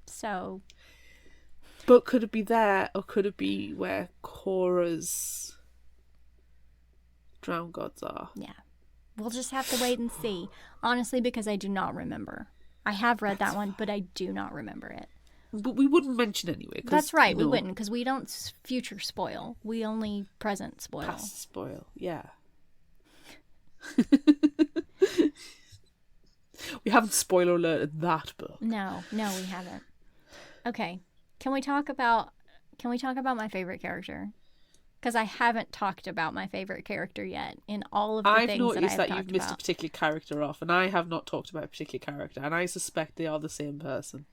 Speaker 1: So.
Speaker 2: But could it be there, or could it be where Cora's drowned gods are?
Speaker 1: Yeah. We'll just have to wait and see. Honestly, because I do not remember. I have read that one, but I do not remember it.
Speaker 2: But we wouldn't mention anyway.
Speaker 1: That's right, we wouldn't, because we don't future spoil. We only present spoil.
Speaker 2: Past spoil, yeah. We haven't spoiler alerted that book.
Speaker 1: No, we haven't. Okay. Can we talk about my favorite character? Because I haven't talked about my favorite character yet in all of the
Speaker 2: I've
Speaker 1: things that I
Speaker 2: noticed
Speaker 1: have
Speaker 2: that you've
Speaker 1: talked
Speaker 2: missed a
Speaker 1: about.
Speaker 2: particular character off, and I have not talked about a particular character, and I suspect they are the same person.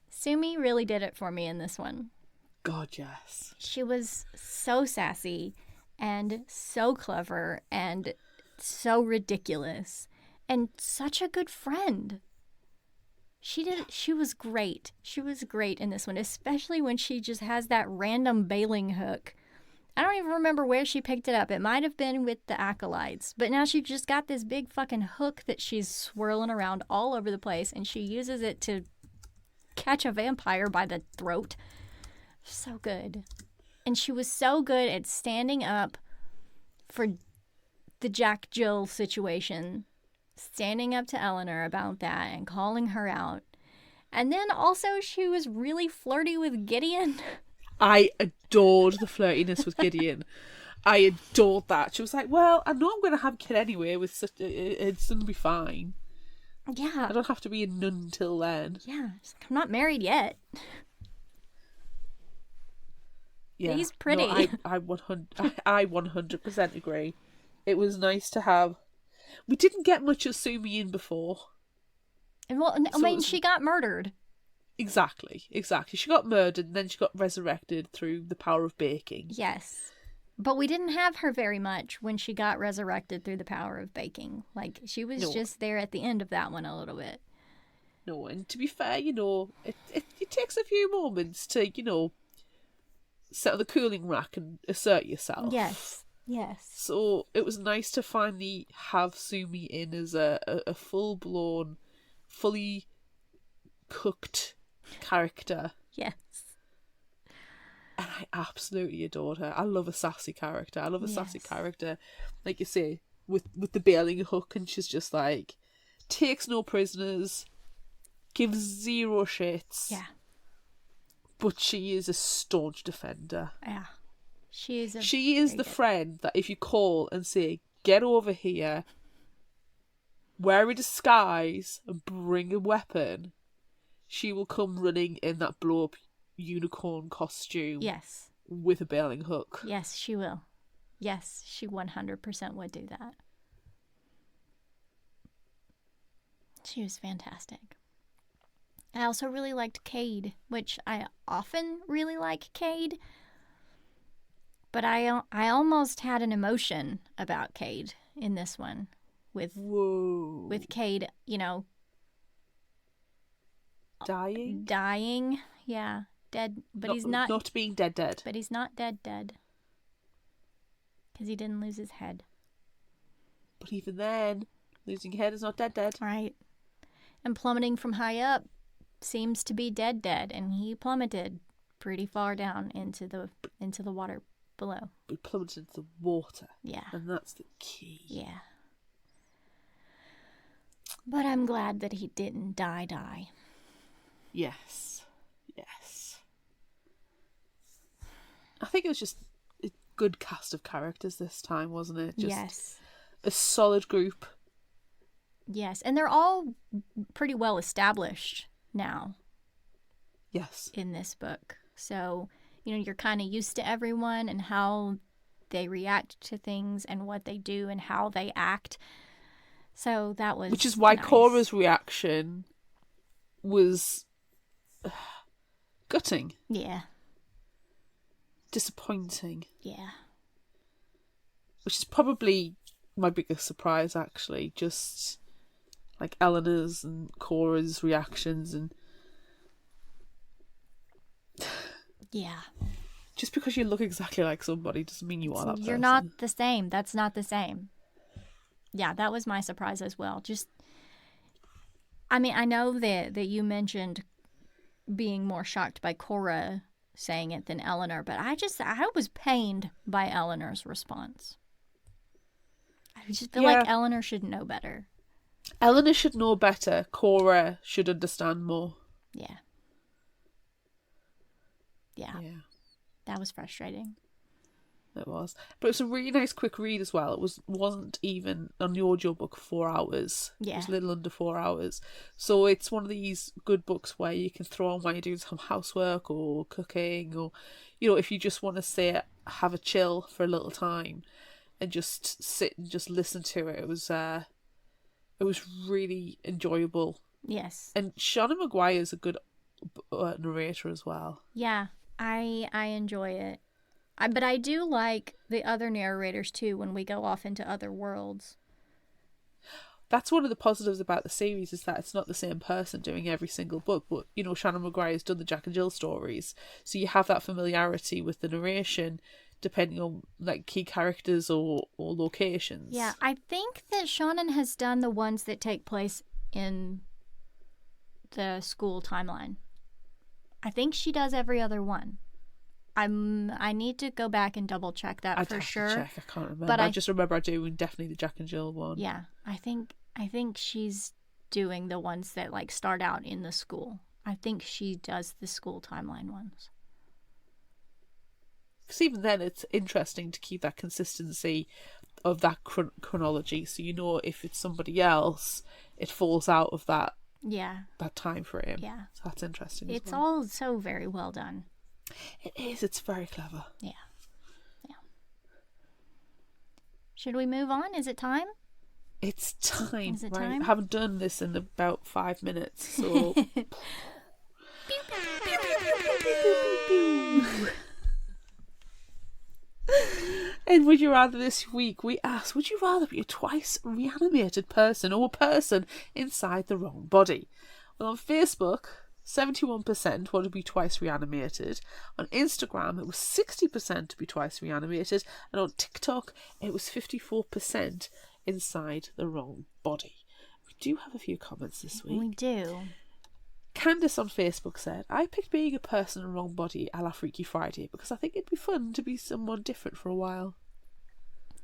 Speaker 1: Sumi really did it for me in this one.
Speaker 2: God, yes.
Speaker 1: She was so sassy and so clever and so ridiculous and such a good friend. She was great. She was great in this one, especially when she just has that random baling hook. I don't even remember where she picked it up. It might have been with the acolytes, but now she just got this big fucking hook that she's swirling around all over the place, and she uses it to catch a vampire by the throat. So good. And she was so good at standing up for the Jack Jill situation, standing up to Eleanor about that and calling her out. And then also she was really flirty with Gideon.
Speaker 2: I adored the flirtiness with Gideon. I adored that. She was like, well, I know I'm going to have a kid anyway. It's going to be fine.
Speaker 1: Yeah.
Speaker 2: I don't have to be a nun till then.
Speaker 1: Yeah. She's like, I'm not married yet.
Speaker 2: Yeah.
Speaker 1: He's pretty.
Speaker 2: No, I 100% agree. It was nice to have. We didn't get much of Sumi in before.
Speaker 1: Well, I mean, she got murdered.
Speaker 2: Exactly. She got murdered and then she got resurrected through the power of baking.
Speaker 1: Yes. But we didn't have her very much when she got resurrected through the power of baking. Like, she was just there at the end of that one a little bit.
Speaker 2: No, and to be fair, it takes a few moments to, sit on the cooling rack and assert yourself.
Speaker 1: Yes.
Speaker 2: So it was nice to finally have Sumi in as a full-blown, fully cooked character.
Speaker 1: Yes.
Speaker 2: And I absolutely adored her. I love a sassy character. I love a sassy character, like you say, with the baling hook, and she's just like, takes no prisoners, gives zero shits.
Speaker 1: Yeah.
Speaker 2: But she is a staunch defender.
Speaker 1: Yeah. She is
Speaker 2: the friend that if you call and say, get over here, wear a disguise, and bring a weapon, she will come running in that blow-up unicorn costume.
Speaker 1: Yes.
Speaker 2: With a baling hook.
Speaker 1: Yes, she will. Yes, she 100% would do that. She was fantastic. I also really liked Cade, which I often really like Cade. But I almost had an emotion about Cade in this one. With Cade, dying, yeah, dead, but he's not
Speaker 2: being dead.
Speaker 1: But he's not dead, because he didn't lose his head.
Speaker 2: But even then, losing your head is not dead.
Speaker 1: Right, and plummeting from high up seems to be dead, and he plummeted pretty far down into the water below.
Speaker 2: He plummeted into the water.
Speaker 1: Yeah,
Speaker 2: and that's the key.
Speaker 1: Yeah. But I'm glad that he didn't die.
Speaker 2: Yes. I think it was just a good cast of characters this time, wasn't it? Just a solid group.
Speaker 1: Yes, and they're all pretty well established now.
Speaker 2: Yes.
Speaker 1: In this book. So, you're kind of used to everyone and how they react to things and what they do and how they act. So that was
Speaker 2: Which is why
Speaker 1: nice.
Speaker 2: Cora's reaction was gutting.
Speaker 1: Yeah.
Speaker 2: Disappointing.
Speaker 1: Yeah.
Speaker 2: Which is probably my biggest surprise, actually. Just like Eleanor's and Cora's reactions and
Speaker 1: yeah.
Speaker 2: Just because you look exactly like somebody doesn't mean you are that person.
Speaker 1: You're not the same. That's not the same. Yeah, that was my surprise as well. I know that you mentioned being more shocked by Cora saying it than Eleanor, but I was pained by Eleanor's response. I just feel like Eleanor should know better.
Speaker 2: Eleanor should know better. Cora should understand more.
Speaker 1: Yeah. That was frustrating.
Speaker 2: It was. But it was a really nice quick read as well. Wasn't even on the audiobook 4 hours.
Speaker 1: Yeah.
Speaker 2: It was a little under 4 hours. So it's one of these good books where you can throw on while you're doing some housework or cooking, or, you know, if you just want to say have a chill for a little time and just sit and just listen to it. It was really enjoyable.
Speaker 1: Yes.
Speaker 2: And Seanan McGuire is a good narrator as well.
Speaker 1: Yeah, I enjoy it. But I do like the other narrators too when we go off into other worlds.
Speaker 2: That's one of the positives about the series, is that it's not the same person doing every single book. But, you know, Seanan McGuire has done the Jack and Jill stories, so you have that familiarity with the narration depending on like key characters or locations.
Speaker 1: Yeah, I think that Seanan has done the ones that take place in the school timeline. I think she does every other one. I need to go back and double check that
Speaker 2: I'd
Speaker 1: for
Speaker 2: have
Speaker 1: sure.
Speaker 2: to check. I can't remember.
Speaker 1: But
Speaker 2: I just remember doing definitely the Jack and Jill one.
Speaker 1: Yeah, I think she's doing the ones that like start out in the school. I think she does the school timeline ones.
Speaker 2: Because even then, it's interesting to keep that consistency of that chronology. So you know if it's somebody else, it falls out of that time frame.
Speaker 1: Yeah,
Speaker 2: so that's interesting.
Speaker 1: It's all so very well done.
Speaker 2: It is. It's very clever.
Speaker 1: Yeah. Should we move on? Is it time?
Speaker 2: It's time.
Speaker 1: Is it
Speaker 2: right?
Speaker 1: time?
Speaker 2: I haven't done this in about 5 minutes, so. And Would You Rather this week, we asked, would you rather be a twice reanimated person or a person inside the wrong body? Well, on Facebook, 71% want to be twice reanimated. On Instagram, it was 60% to be twice reanimated. And on TikTok, it was 54% inside the wrong body. We do have a few comments this week.
Speaker 1: We do.
Speaker 2: Candice on Facebook said, I picked being a person in the wrong body a la Freaky Friday because I think it'd be fun to be someone different for a while.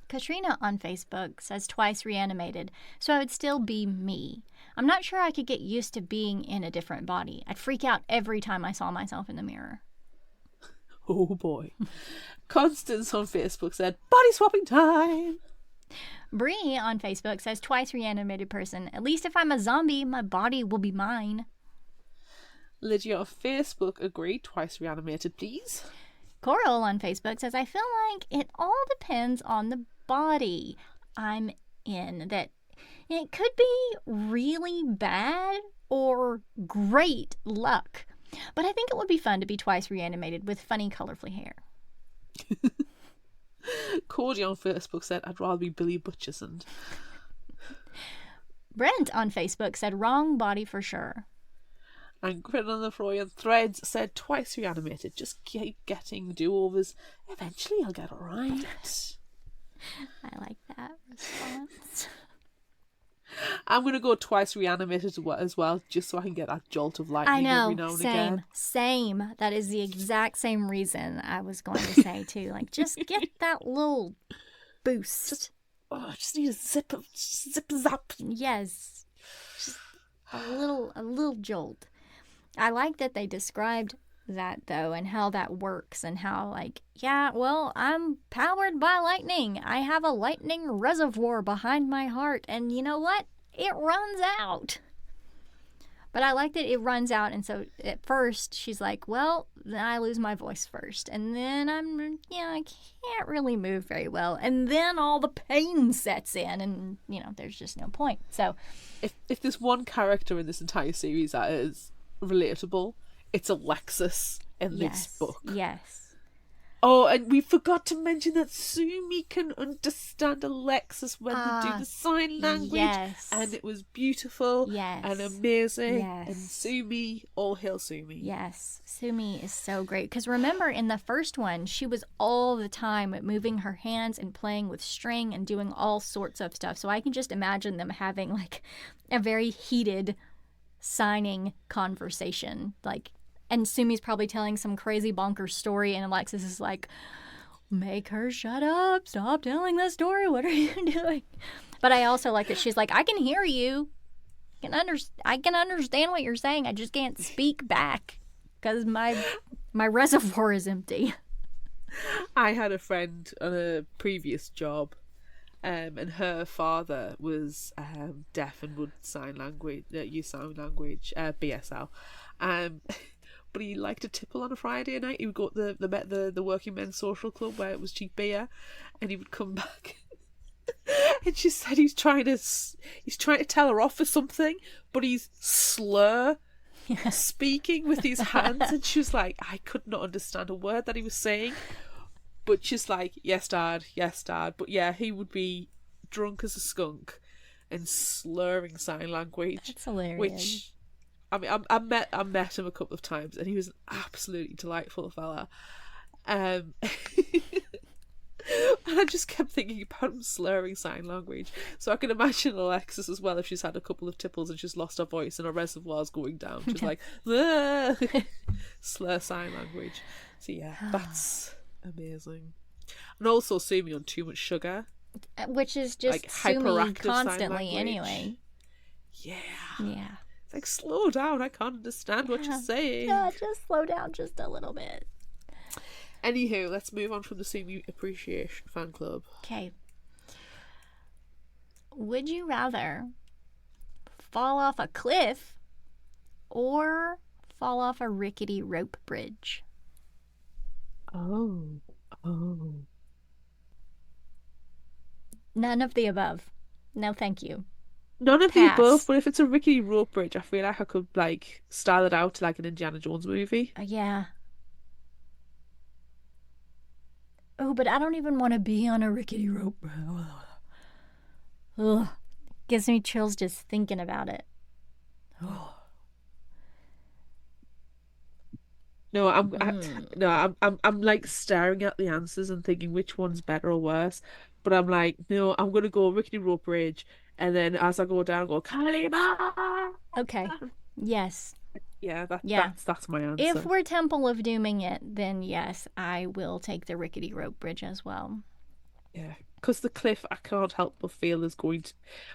Speaker 1: Katrina on Facebook says twice reanimated, so I would still be me. I'm not sure I could get used to being in a different body. I'd freak out every time I saw myself in the mirror.
Speaker 2: Oh boy. Constance on Facebook said, body swapping time.
Speaker 1: Bree on Facebook says twice reanimated person. At least if I'm a zombie, my body will be mine.
Speaker 2: Lydia on Facebook agreed, twice reanimated, please.
Speaker 1: Coral on Facebook says, I feel like it all depends on the body I'm in. That it could be really bad or great luck. But I think it would be fun to be twice reanimated with funny, colorful hair.
Speaker 2: Cordy on Facebook said, I'd rather be Billy Butcherson.
Speaker 1: Brent on Facebook said, wrong body for sure.
Speaker 2: And Grin on the Freudian Threads said, twice reanimated. Just keep getting do-overs. Eventually I'll get it right.
Speaker 1: I like that response.
Speaker 2: I'm going to go twice reanimated as well, just so I can get that jolt of lightning every now and again.
Speaker 1: Same. That is the exact same reason I was going to say too. Like, just get that little boost.
Speaker 2: I just need a zip zap.
Speaker 1: Yes. Just a little jolt. I like that they described that though, and how that works, and how like, yeah, well, I'm powered by lightning. I have a lightning reservoir behind my heart, and you know what? It runs out. But I like that it runs out, and so at first she's like, well, then I lose my voice first, and then I can't really move very well, and then all the pain sets in, and there's just no point. So
Speaker 2: if there's one character in this entire series that is relatable, it's Alexis in this book.
Speaker 1: Yes.
Speaker 2: Oh, and we forgot to mention that Sumi can understand Alexis when they do the sign language.
Speaker 1: Yes.
Speaker 2: And it was beautiful.
Speaker 1: Yes.
Speaker 2: And amazing.
Speaker 1: Yes.
Speaker 2: And Sumi, all hail Sumi.
Speaker 1: Yes. Sumi is so great. Because remember, in the first one, she was all the time moving her hands and playing with string and doing all sorts of stuff. So I can just imagine them having like a very heated signing conversation. And Sumi's probably telling some crazy bonkers story, and Alexis is like, make her shut up, stop telling the story, what are you doing? But I also like that she's like, I can hear you, I can understand what you're saying, I just can't speak back because my reservoir is empty.
Speaker 2: I had a friend on a previous job, and her father was deaf and would use sign language, BSL. But he liked to tipple on a Friday night. He would go to the working men's social club where it was cheap beer, and he would come back. And she said he's trying to tell her off for something, but he's speaking with his hands, and she was like, I could not understand a word that he was saying. But she's like, yes, Dad. But yeah, he would be drunk as a skunk and slurring sign language.
Speaker 1: That's hilarious.
Speaker 2: Which, I mean, I met him a couple of times, and he was an absolutely delightful fella. And I just kept thinking about him slurring sign language. So I can imagine Alexis as well, if she's had a couple of tipples and she's lost her voice and her reservoir's going down. She's like, slur sign language. So yeah, that's amazing. And also sue me on too much sugar.
Speaker 1: Which is just
Speaker 2: like
Speaker 1: sue me
Speaker 2: hyperactive
Speaker 1: constantly anyway.
Speaker 2: Yeah.
Speaker 1: Yeah.
Speaker 2: It's like, slow down, I can't understand what you're saying.
Speaker 1: Yeah, just slow down just a little bit.
Speaker 2: Anywho, let's move on from the Sue Me Appreciation fan club.
Speaker 1: Okay. Would you rather fall off a cliff or fall off a rickety rope bridge?
Speaker 2: Oh.
Speaker 1: None of the above. No, thank you.
Speaker 2: None of
Speaker 1: Pass.
Speaker 2: the above, but if it's a rickety rope bridge, I feel like I could like style it out like an Indiana Jones movie.
Speaker 1: Yeah. Oh, but I don't even want to be on a rickety rope. Ugh. Gives me chills just thinking about it.
Speaker 2: No, I'm like staring at the answers and thinking which one's better or worse. But I'm like, no, I'm gonna go rickety rope bridge, and then as I go down, I go Kalima.
Speaker 1: Okay. Yes.
Speaker 2: Yeah,
Speaker 1: Yeah.
Speaker 2: that's my answer.
Speaker 1: If we're Temple of Dooming it, then yes, I will take the rickety rope bridge as well.
Speaker 2: Yeah, because the cliff, I can't help but feel is going to.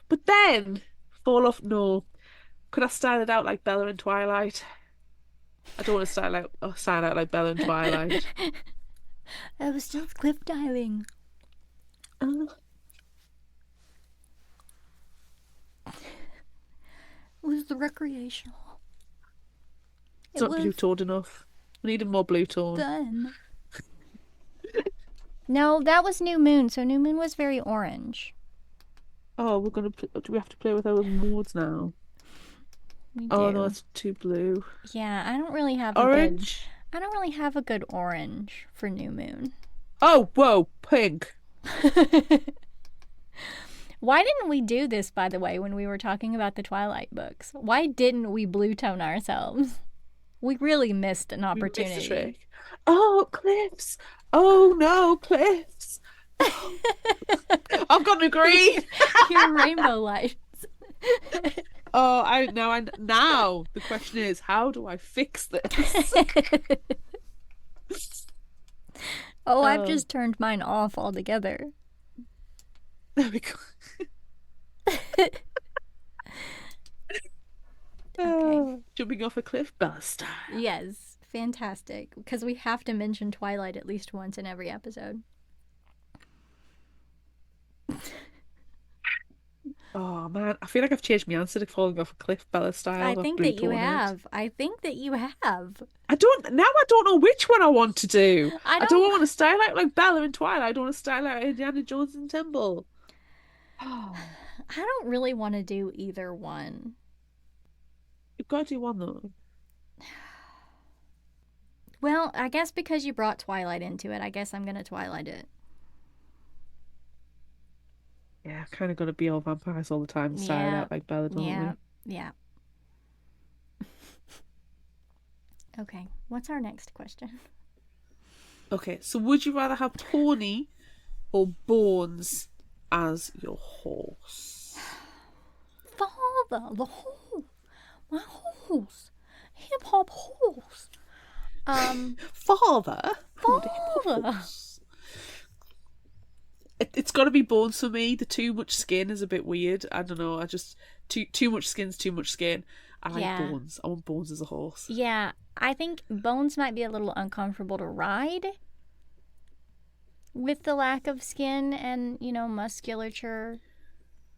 Speaker 2: But then fall off. No, could I style it out like Bella in Twilight? I don't want to style out like Bella in Twilight.
Speaker 1: I was just cliff diving. It was the recreational.
Speaker 2: It's not blue toned enough. We needed more blue tone.
Speaker 1: Done. No, that was New Moon. So New Moon was very orange.
Speaker 2: Oh, do we have to play with our modes now?
Speaker 1: We do.
Speaker 2: Oh no, it's too blue.
Speaker 1: Yeah, I don't really have
Speaker 2: orange.
Speaker 1: I don't really have a good orange for New Moon.
Speaker 2: Oh, whoa, pink.
Speaker 1: Why didn't we do this, by the way, when we were talking about the Twilight books? Why didn't we blue tone ourselves? We really missed an opportunity.
Speaker 2: We missed a trick. Oh, cliffs. Oh no, cliffs. I've got a green.
Speaker 1: Your rainbow lights.
Speaker 2: Oh, now the question is, how do I fix this?
Speaker 1: I've just turned mine off altogether.
Speaker 2: There we go. Okay. Jumping off a cliff, Bella style.
Speaker 1: Yes, fantastic. Because we have to mention Twilight at least once in every episode.
Speaker 2: Oh man, I feel like I've changed my answer to falling off a cliff, Bella style.
Speaker 1: I think that you have. I don't
Speaker 2: know which one I want to do. I don't want to style out like Bella in Twilight. I don't want to style out Indiana Jones and Temple.
Speaker 1: I don't really want to do either one.
Speaker 2: You've got to do one though.
Speaker 1: Well, I guess because you brought Twilight into it, I guess I'm going to Twilight it.
Speaker 2: Yeah, kind of got to be all vampires all the time and style it out like Bella, don't we?
Speaker 1: Yeah. Okay, what's our next question?
Speaker 2: Okay, so would you rather have Tawny or Bones as your horse?
Speaker 1: Father, the horse. My horse. Hip-hop horse.
Speaker 2: Father?
Speaker 1: Father.
Speaker 2: It's got to be Bones for me. The too much skin is a bit weird. I don't know. I just too much skin's too much skin. I like Bones. I want Bones as a horse.
Speaker 1: Yeah, I think Bones might be a little uncomfortable to ride. with the lack of skin and, musculature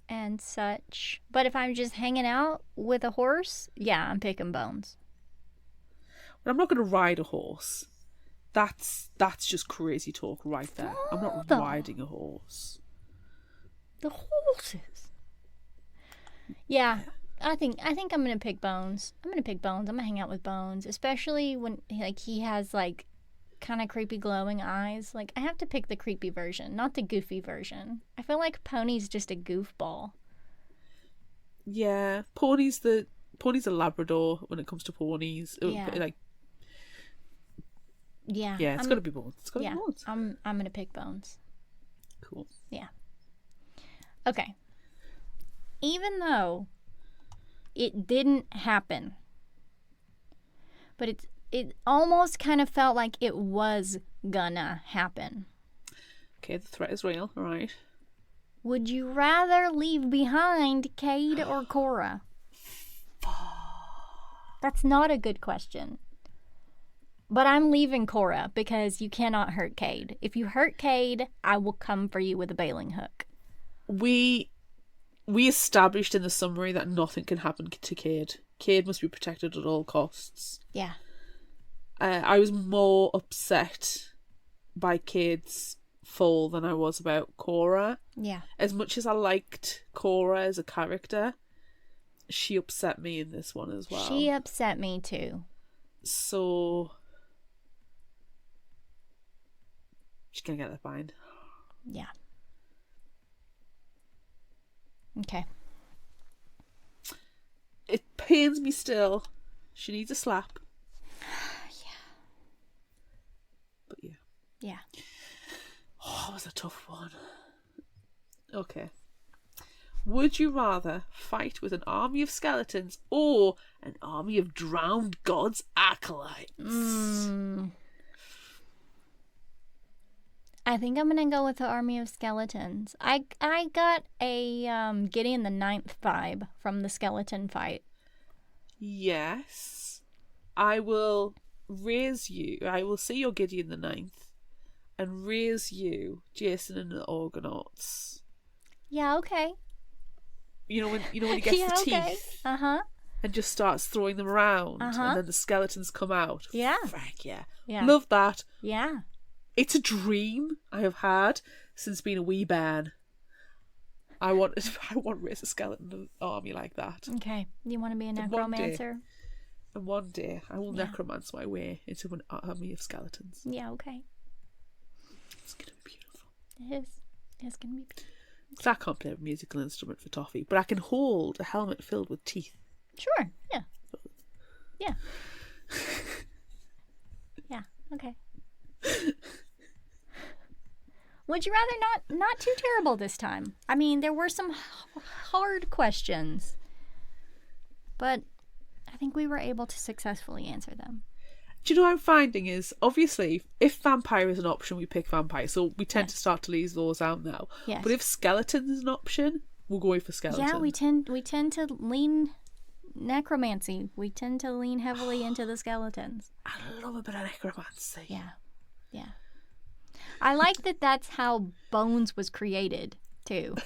Speaker 1: and such. But if I'm just hanging out with a horse, yeah, I'm picking bones.
Speaker 2: But I'm not going to ride a horse. That's just crazy talk right there. I'm not riding a horse.
Speaker 1: The horses. Yeah, I think I'm gonna pick bones. I'm gonna hang out with bones, especially when he has kind of creepy glowing eyes. I have to pick the creepy version, not the goofy version. I feel like Pony's just a goofball.
Speaker 2: Yeah, Pony's a Labrador when it comes to ponies.
Speaker 1: Yeah.
Speaker 2: Yeah, it's gotta be bones. It's gotta be bones.
Speaker 1: I'm gonna pick bones.
Speaker 2: Cool.
Speaker 1: Yeah. Okay. Even though it didn't happen, but it almost kind of felt like it was gonna happen.
Speaker 2: Okay, the threat is real. All right.
Speaker 1: Would you rather leave behind Cade or Cora? That's not a good question. But I'm leaving Cora because you cannot hurt Cade. If you hurt Cade, I will come for you with a baling hook.
Speaker 2: We established in the summary that nothing can happen to Cade. Cade must be protected at all costs.
Speaker 1: Yeah.
Speaker 2: I was more upset by Cade's fall than I was about Cora.
Speaker 1: Yeah.
Speaker 2: As much as I liked Cora as a character, she upset me in this one as well.
Speaker 1: She upset me too.
Speaker 2: So she's gonna get that bind.
Speaker 1: Yeah. Okay.
Speaker 2: It pains me still. She needs a slap.
Speaker 1: Yeah.
Speaker 2: But yeah.
Speaker 1: Yeah.
Speaker 2: Oh, that was a tough one. Okay. Would you rather fight with an army of skeletons or an army of drowned gods' acolytes?
Speaker 1: I think I'm gonna go with the army of skeletons. I got a Gideon the Ninth vibe from the skeleton fight.
Speaker 2: Yes. I will raise you. I will see your Gideon the Ninth and raise you, Jason and the Argonauts.
Speaker 1: Yeah, okay.
Speaker 2: You know when he gets the teeth and just starts throwing them around and then the skeletons come out.
Speaker 1: Yeah.
Speaker 2: Frank, yeah.
Speaker 1: Yeah.
Speaker 2: Love that.
Speaker 1: Yeah.
Speaker 2: It's a dream I have had since being a wee bairn. I want to raise a skeleton army like that.
Speaker 1: Okay. You want to be a necromancer?
Speaker 2: And one day I will necromance my way into an army of skeletons.
Speaker 1: Yeah, okay.
Speaker 2: It's going to be beautiful.
Speaker 1: It is. It's going to be beautiful.
Speaker 2: Because I can't play a musical instrument for Toffee, but I can hold a helmet filled with teeth.
Speaker 1: Sure, yeah. Yeah. Yeah, okay. Would you rather not too terrible this time? I mean, there were some hard questions, but I think we were able to successfully answer them.
Speaker 2: Do you know what I'm finding is, obviously, if vampire is an option, we pick vampire, so we tend to start to leave those out now.
Speaker 1: Yes.
Speaker 2: But if skeleton is an option, we'll go for skeleton.
Speaker 1: Yeah, we tend to lean necromancy. We tend to lean heavily into the skeletons.
Speaker 2: I love a bit of necromancy.
Speaker 1: Yeah, yeah. I like that that's how Bones was created, too.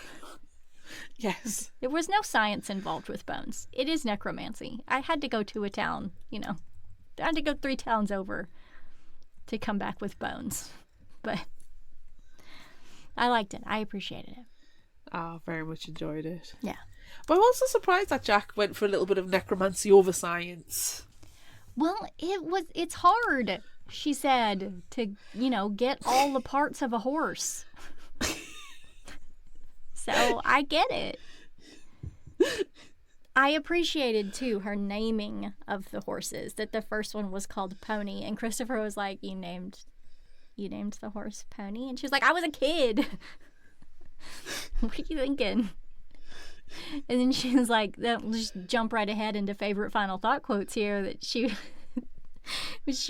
Speaker 2: Yes.
Speaker 1: There was no science involved with Bones. It is necromancy. I had to go to a town, I had to go 3 towns over to come back with Bones. But I liked it. I appreciated it.
Speaker 2: I very much enjoyed it.
Speaker 1: Yeah.
Speaker 2: But I'm also surprised that Jack went for a little bit of necromancy over science.
Speaker 1: Well, it's hard, she said, to, get all the parts of a horse. So I get it. I appreciated, too, her naming of the horses, that the first one was called Pony, and Christopher was like, you named the horse Pony? And she was like, I was a kid. What are you thinking? And then she was like, we'll just jump right ahead into favorite final thought quotes here, that she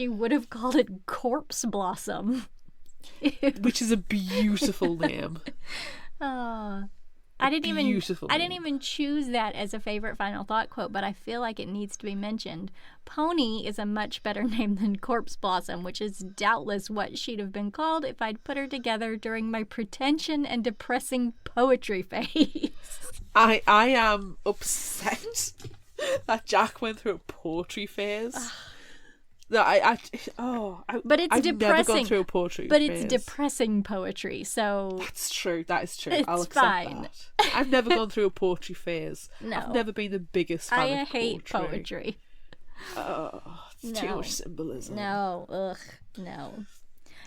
Speaker 1: would have called it Corpse Blossom.
Speaker 2: Which is a beautiful name.
Speaker 1: I didn't
Speaker 2: name.
Speaker 1: even choose that as a favorite final thought quote, but I feel like it needs to be mentioned. Pony is a much better name than Corpse Blossom, which is doubtless what she'd have been called if I'd put her together during my pretension and depressing poetry phase.
Speaker 2: I am upset that Jack went through a poetry phase. No,
Speaker 1: but it's
Speaker 2: I've
Speaker 1: depressing.
Speaker 2: Never gone through a poetry
Speaker 1: but
Speaker 2: phase.
Speaker 1: It's depressing poetry, so
Speaker 2: that's true. That is true.
Speaker 1: It's
Speaker 2: I'll accept
Speaker 1: fine.
Speaker 2: that. I've never gone through a poetry phase.
Speaker 1: No.
Speaker 2: I've never been the biggest fan
Speaker 1: I
Speaker 2: of
Speaker 1: hate poetry.
Speaker 2: It's too much symbolism.
Speaker 1: No, no.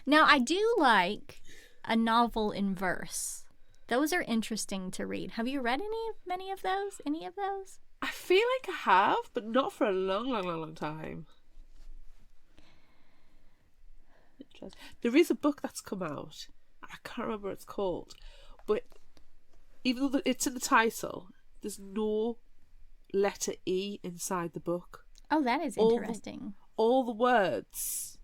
Speaker 1: Now, I do like a novel in verse. Those are interesting to read. Have you read many of those? Any of those?
Speaker 2: I feel like I have, but not for a long time. There is a book that's come out. I can't remember what it's called, but even though it's in the title, there's no letter E inside the book.
Speaker 1: Oh, that is interesting.
Speaker 2: All the words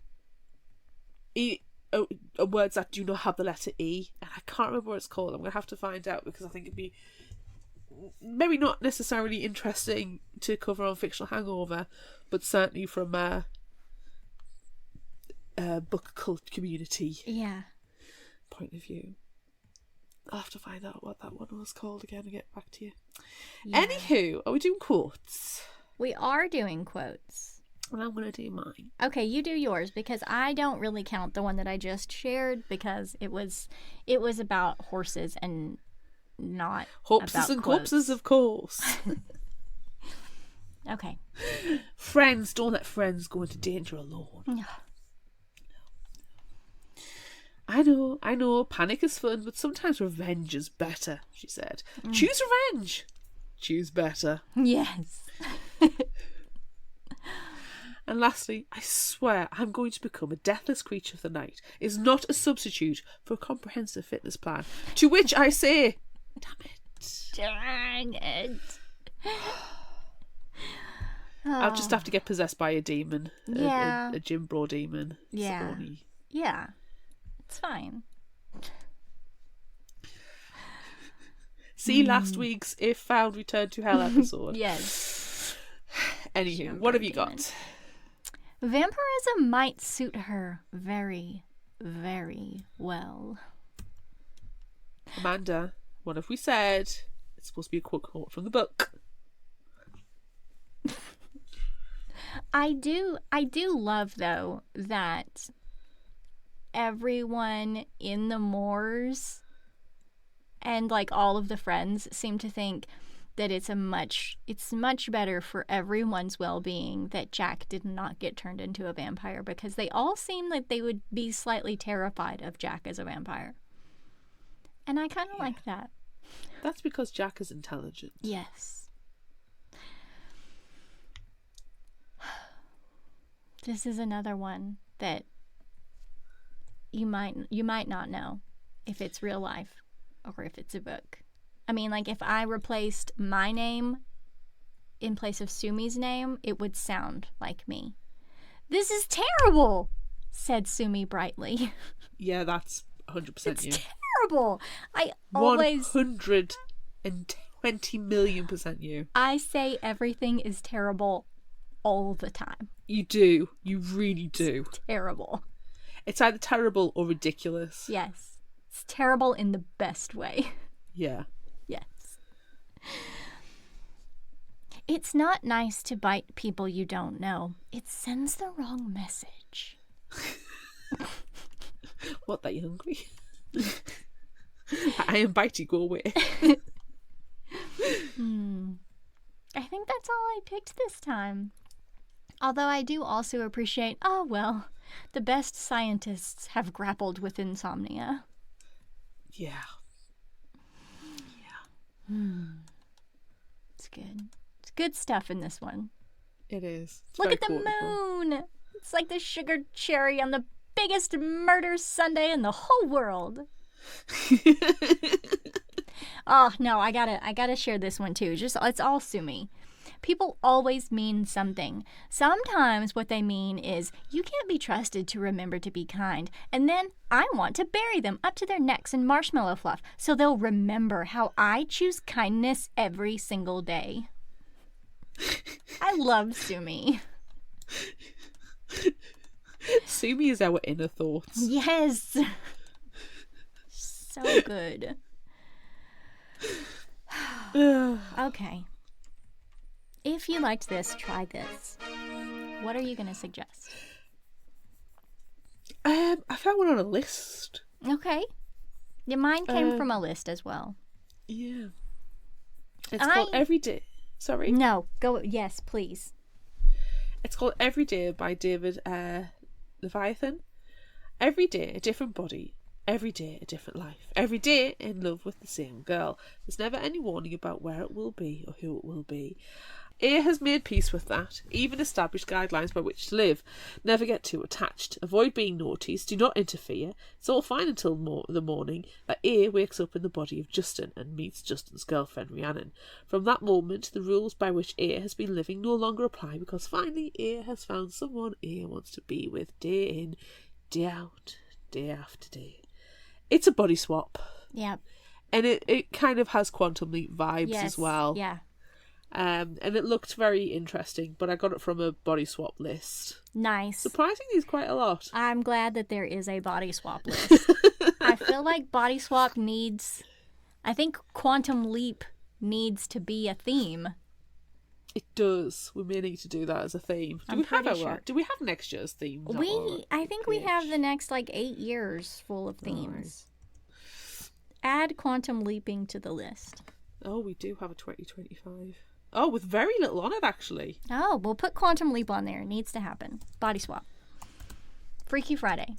Speaker 2: are words that do not have the letter E, and I can't remember what it's called. I'm going to have to find out because I think it'd be maybe not necessarily interesting to cover on Fictional Hangover, but certainly from a book cult community point of view. I'll have to find out what that one was called again and get back to you. Yeah. Anywho, are we doing quotes?
Speaker 1: We are doing quotes.
Speaker 2: And I'm going to do mine.
Speaker 1: Okay, you do yours, because I don't really count the one that I just shared because it was about horses and not
Speaker 2: Horses
Speaker 1: about
Speaker 2: and
Speaker 1: quotes.
Speaker 2: corpses, of course.
Speaker 1: Okay.
Speaker 2: Friends, don't let friends go into danger alone. I know, panic is fun, but sometimes revenge is better, she said. Choose revenge. Choose better.
Speaker 1: Yes.
Speaker 2: And lastly, I swear I'm going to become a deathless creature of the night is not a substitute for a comprehensive fitness plan. To which I say, damn it.
Speaker 1: Dang it.
Speaker 2: I'll just have to get possessed by a demon.
Speaker 1: Yeah.
Speaker 2: A gym bro demon.
Speaker 1: Yeah. Yeah. It's fine.
Speaker 2: See last week's If Found Return to Hell episode.
Speaker 1: Yes.
Speaker 2: Anywho, what have you got?
Speaker 1: Vampirism might suit her very, very well.
Speaker 2: Amanda, what have we said? It's supposed to be a quote from the book.
Speaker 1: I do love, though, that everyone in the moors and like all of the friends seem to think that it's much better for everyone's well-being that Jack did not get turned into a vampire, because they all seem like they would be slightly terrified of Jack as a vampire. And I kind of like that.
Speaker 2: That's because Jack is intelligent.
Speaker 1: Yes. This is another one that you might not know if it's real life or if it's a book. I mean, like, if I replaced my name in place of Sumi's name, it would sound like me. "This is terrible," said Sumi brightly.
Speaker 2: Yeah, that's 100% you.
Speaker 1: It's terrible. I always
Speaker 2: 120 million% you.
Speaker 1: I say everything is terrible all the time.
Speaker 2: You do. You really do.
Speaker 1: It's terrible.
Speaker 2: It's either terrible or ridiculous.
Speaker 1: Yes. It's terrible in the best way.
Speaker 2: Yeah.
Speaker 1: Yes. It's not nice to bite people you don't know. It sends the wrong message.
Speaker 2: What, that you hungry? I am bitey, go away.
Speaker 1: I think that's all I picked this time. Although I do also appreciate, the best scientists have grappled with insomnia.
Speaker 2: Yeah.
Speaker 1: It's good. It's good stuff in this one.
Speaker 2: It is. It's
Speaker 1: Look
Speaker 2: very
Speaker 1: at the
Speaker 2: quotable.
Speaker 1: moon. It's like the sugar cherry on the biggest murder Sunday in the whole world. Oh no, I gotta share this one too. It's all Sumi. People always mean something. Sometimes what they mean is, you can't be trusted to remember to be kind. And then I want to bury them up to their necks in marshmallow fluff so they'll remember how I choose kindness every single day. I love Sumi.
Speaker 2: Sumi is our inner thoughts.
Speaker 1: Yes. So good. Okay. If you liked this, try this. What are you going to suggest?
Speaker 2: I found one on a list.
Speaker 1: Okay. Yeah, mine came from a list as well.
Speaker 2: Yeah. It's called Every Day. Sorry.
Speaker 1: No, go. Yes, please.
Speaker 2: It's called Every Day by David Leviathan. Every day, a different body. Every day, a different life. Every day, in love with the same girl. There's never any warning about where it will be or who it will be. A has made peace with that, even established guidelines by which to live. Never get too attached. Avoid being noticed. Do not interfere. It's all fine until the morning that A wakes up in the body of Justin and meets Justin's girlfriend, Rhiannon. From that moment, the rules by which A has been living no longer apply, because finally A has found someone A wants to be with day in, day out, day after day. It's a body swap.
Speaker 1: Yeah.
Speaker 2: And it kind of has Quantum Leap vibes as well.
Speaker 1: Yeah.
Speaker 2: And it looked very interesting, but I got it from a body swap list.
Speaker 1: Nice.
Speaker 2: Surprisingly, it's quite a lot.
Speaker 1: I'm glad that there is a body swap list. I feel like body swap needs... I think Quantum Leap needs to be a theme.
Speaker 2: It does. We may need to do that as a theme. Do we have next year's theme?
Speaker 1: I think we have the next 8 years full of themes. Right. Add quantum leaping to the list.
Speaker 2: Oh, we do have a 2025. Oh, with very little on it, actually.
Speaker 1: Oh, we'll put quantum leap on there. It needs to happen. Body swap. Freaky Friday.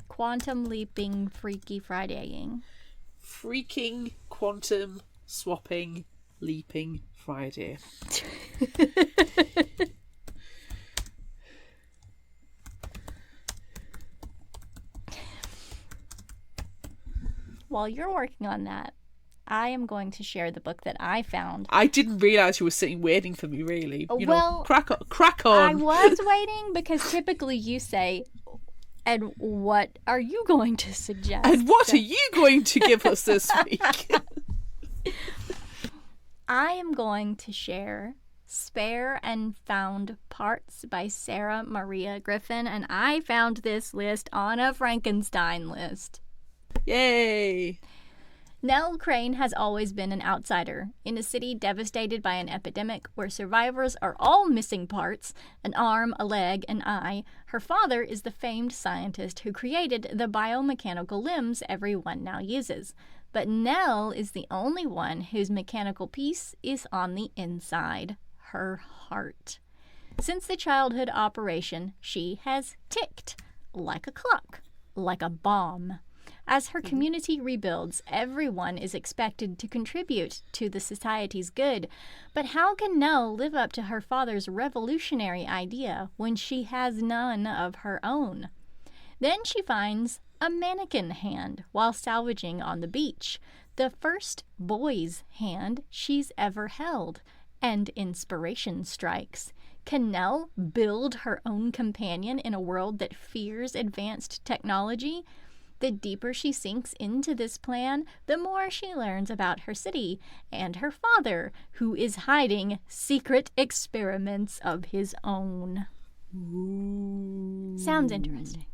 Speaker 1: Quantum leaping Freaky Fridaying.
Speaker 2: Freaking quantum swapping leaping Friday.
Speaker 1: While you're working on that, I am going to share the book that I found.
Speaker 2: I didn't realise you were sitting waiting for me, really. Crack on.
Speaker 1: I was waiting because typically you say, and what are you going to suggest?
Speaker 2: And what are you going to give us this week?
Speaker 1: I am going to share Spare and Found Parts by Sarah Maria Griffin, and I found this list on a Frankenstein list.
Speaker 2: Yay!
Speaker 1: Nell Crane has always been an outsider. In a city devastated by an epidemic where survivors are all missing parts, an arm, a leg, an eye, her father is the famed scientist who created the biomechanical limbs everyone now uses. But Nell is the only one whose mechanical piece is on the inside, her heart. Since the childhood operation, she has ticked like a clock, like a bomb. As her community rebuilds, everyone is expected to contribute to the society's good. But how can Nell live up to her father's revolutionary idea when she has none of her own? Then she finds a mannequin hand while salvaging on the beach, the first boy's hand she's ever held, and inspiration strikes. Can Nell build her own companion in a world that fears advanced technology? The deeper she sinks into this plan, the more she learns about her city and her father, who is hiding secret experiments of his own.
Speaker 2: Ooh.
Speaker 1: Sounds interesting.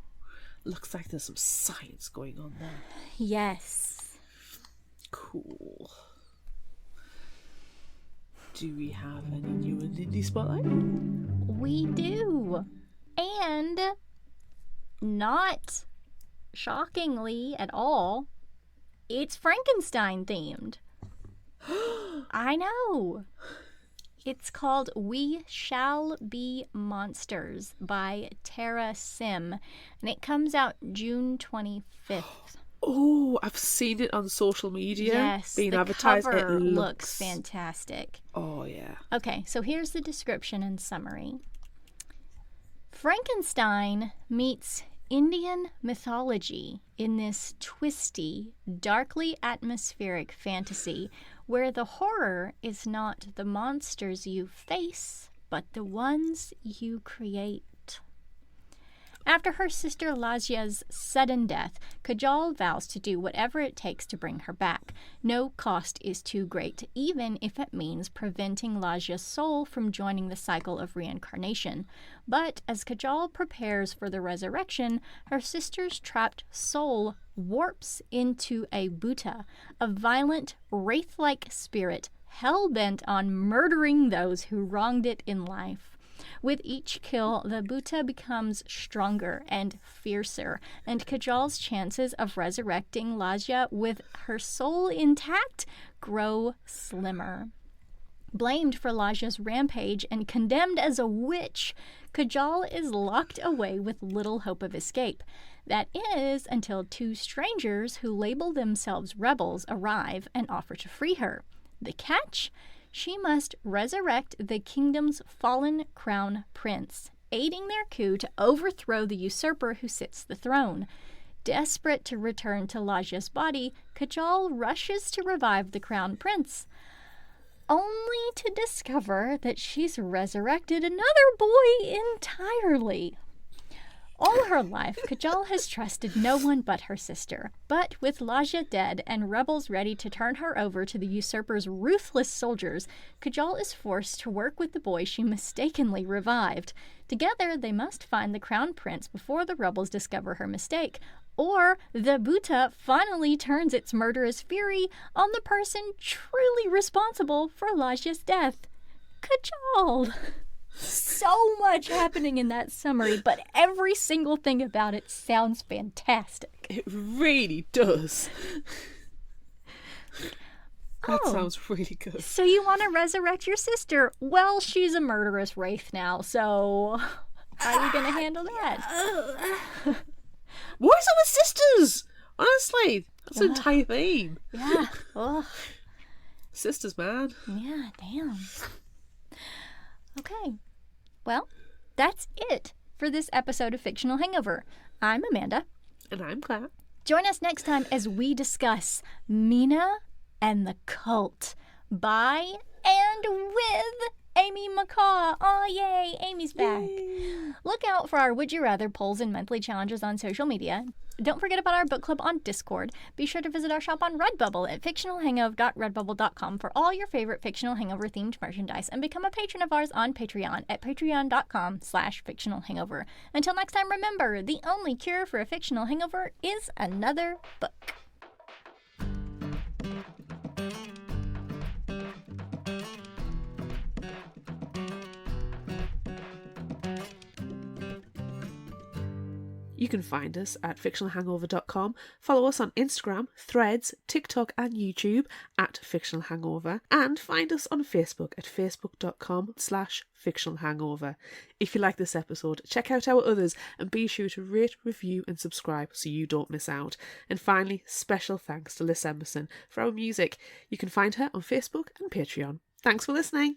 Speaker 2: Looks like there's some science going on there.
Speaker 1: Yes.
Speaker 2: Cool. Do we have any new and indie spotlight?
Speaker 1: We do. And not shockingly at all, it's Frankenstein themed. I know. It's called We Shall Be Monsters by Tara Sim, and it comes out June 25th.
Speaker 2: Oh, I've seen it on social media.
Speaker 1: Yes,
Speaker 2: being
Speaker 1: the
Speaker 2: advertised.
Speaker 1: cover
Speaker 2: It
Speaker 1: looks fantastic.
Speaker 2: Oh, yeah.
Speaker 1: Okay, so here's the description and summary. Frankenstein meets Indian mythology in this twisty, darkly atmospheric fantasy where the horror is not the monsters you face, but the ones you create. After her sister Lazia's sudden death, Kajal vows to do whatever it takes to bring her back. No cost is too great, even if it means preventing Lazia's soul from joining the cycle of reincarnation. But as Kajal prepares for the resurrection, her sister's trapped soul warps into a Bhuta, a violent, wraith-like spirit hell-bent on murdering those who wronged it in life. With each kill, the Bhuta becomes stronger and fiercer, and Kajal's chances of resurrecting Lazia with her soul intact grow slimmer. Blamed for Lazia's rampage and condemned as a witch, Kajal is locked away with little hope of escape. That is until two strangers who label themselves rebels arrive and offer to free her. The catch? She must resurrect the kingdom's fallen crown prince, aiding their coup to overthrow the usurper who sits the throne. Desperate to return to Lazia's body, Kajal rushes to revive the crown prince, only to discover that she's resurrected another boy entirely. All her life, Kajal has trusted no one but her sister. But with Lazia dead and rebels ready to turn her over to the usurper's ruthless soldiers, Kajal is forced to work with the boy she mistakenly revived. Together, they must find the crown prince before the rebels discover her mistake. Or the Bhuta finally turns its murderous fury on the person truly responsible for Lazia's death. Kajal! So much happening in that summary, but every single thing about it sounds fantastic.
Speaker 2: It really does. That sounds really good.
Speaker 1: So you want to resurrect your sister? Well, she's a murderous wraith now, so how are you going to handle that?
Speaker 2: What is up with sisters? Honestly, that's the entire theme.
Speaker 1: Yeah. Ugh.
Speaker 2: Sisters, man.
Speaker 1: Yeah, damn. Okay. Well, that's it for this episode of Fictional Hangover. I'm Amanda.
Speaker 2: And I'm Claire.
Speaker 1: Join us next time as we discuss Mina and the Cult by and with Amy McCaw. Oh, yay, Amy's back. Yay. Look out for our Would You Rather polls and monthly challenges on social media. Don't forget about our book club on Discord. Be sure to visit our shop on Redbubble at fictionalhangover.redbubble.com for all your favorite Fictional Hangover themed merchandise, and become a patron of ours on Patreon at patreon.com/fictionalhangover. Until next time, remember, the only cure for a fictional hangover is another book.
Speaker 2: You can find us at fictionalhangover.com. Follow us on Instagram, Threads, TikTok and YouTube at Fictional Hangover. And find us on Facebook at facebook.com/fictionalhangover. If you like this episode, check out our others and be sure to rate, review and subscribe so you don't miss out. And finally, special thanks to Liz Emerson for our music. You can find her on Facebook and Patreon. Thanks for listening.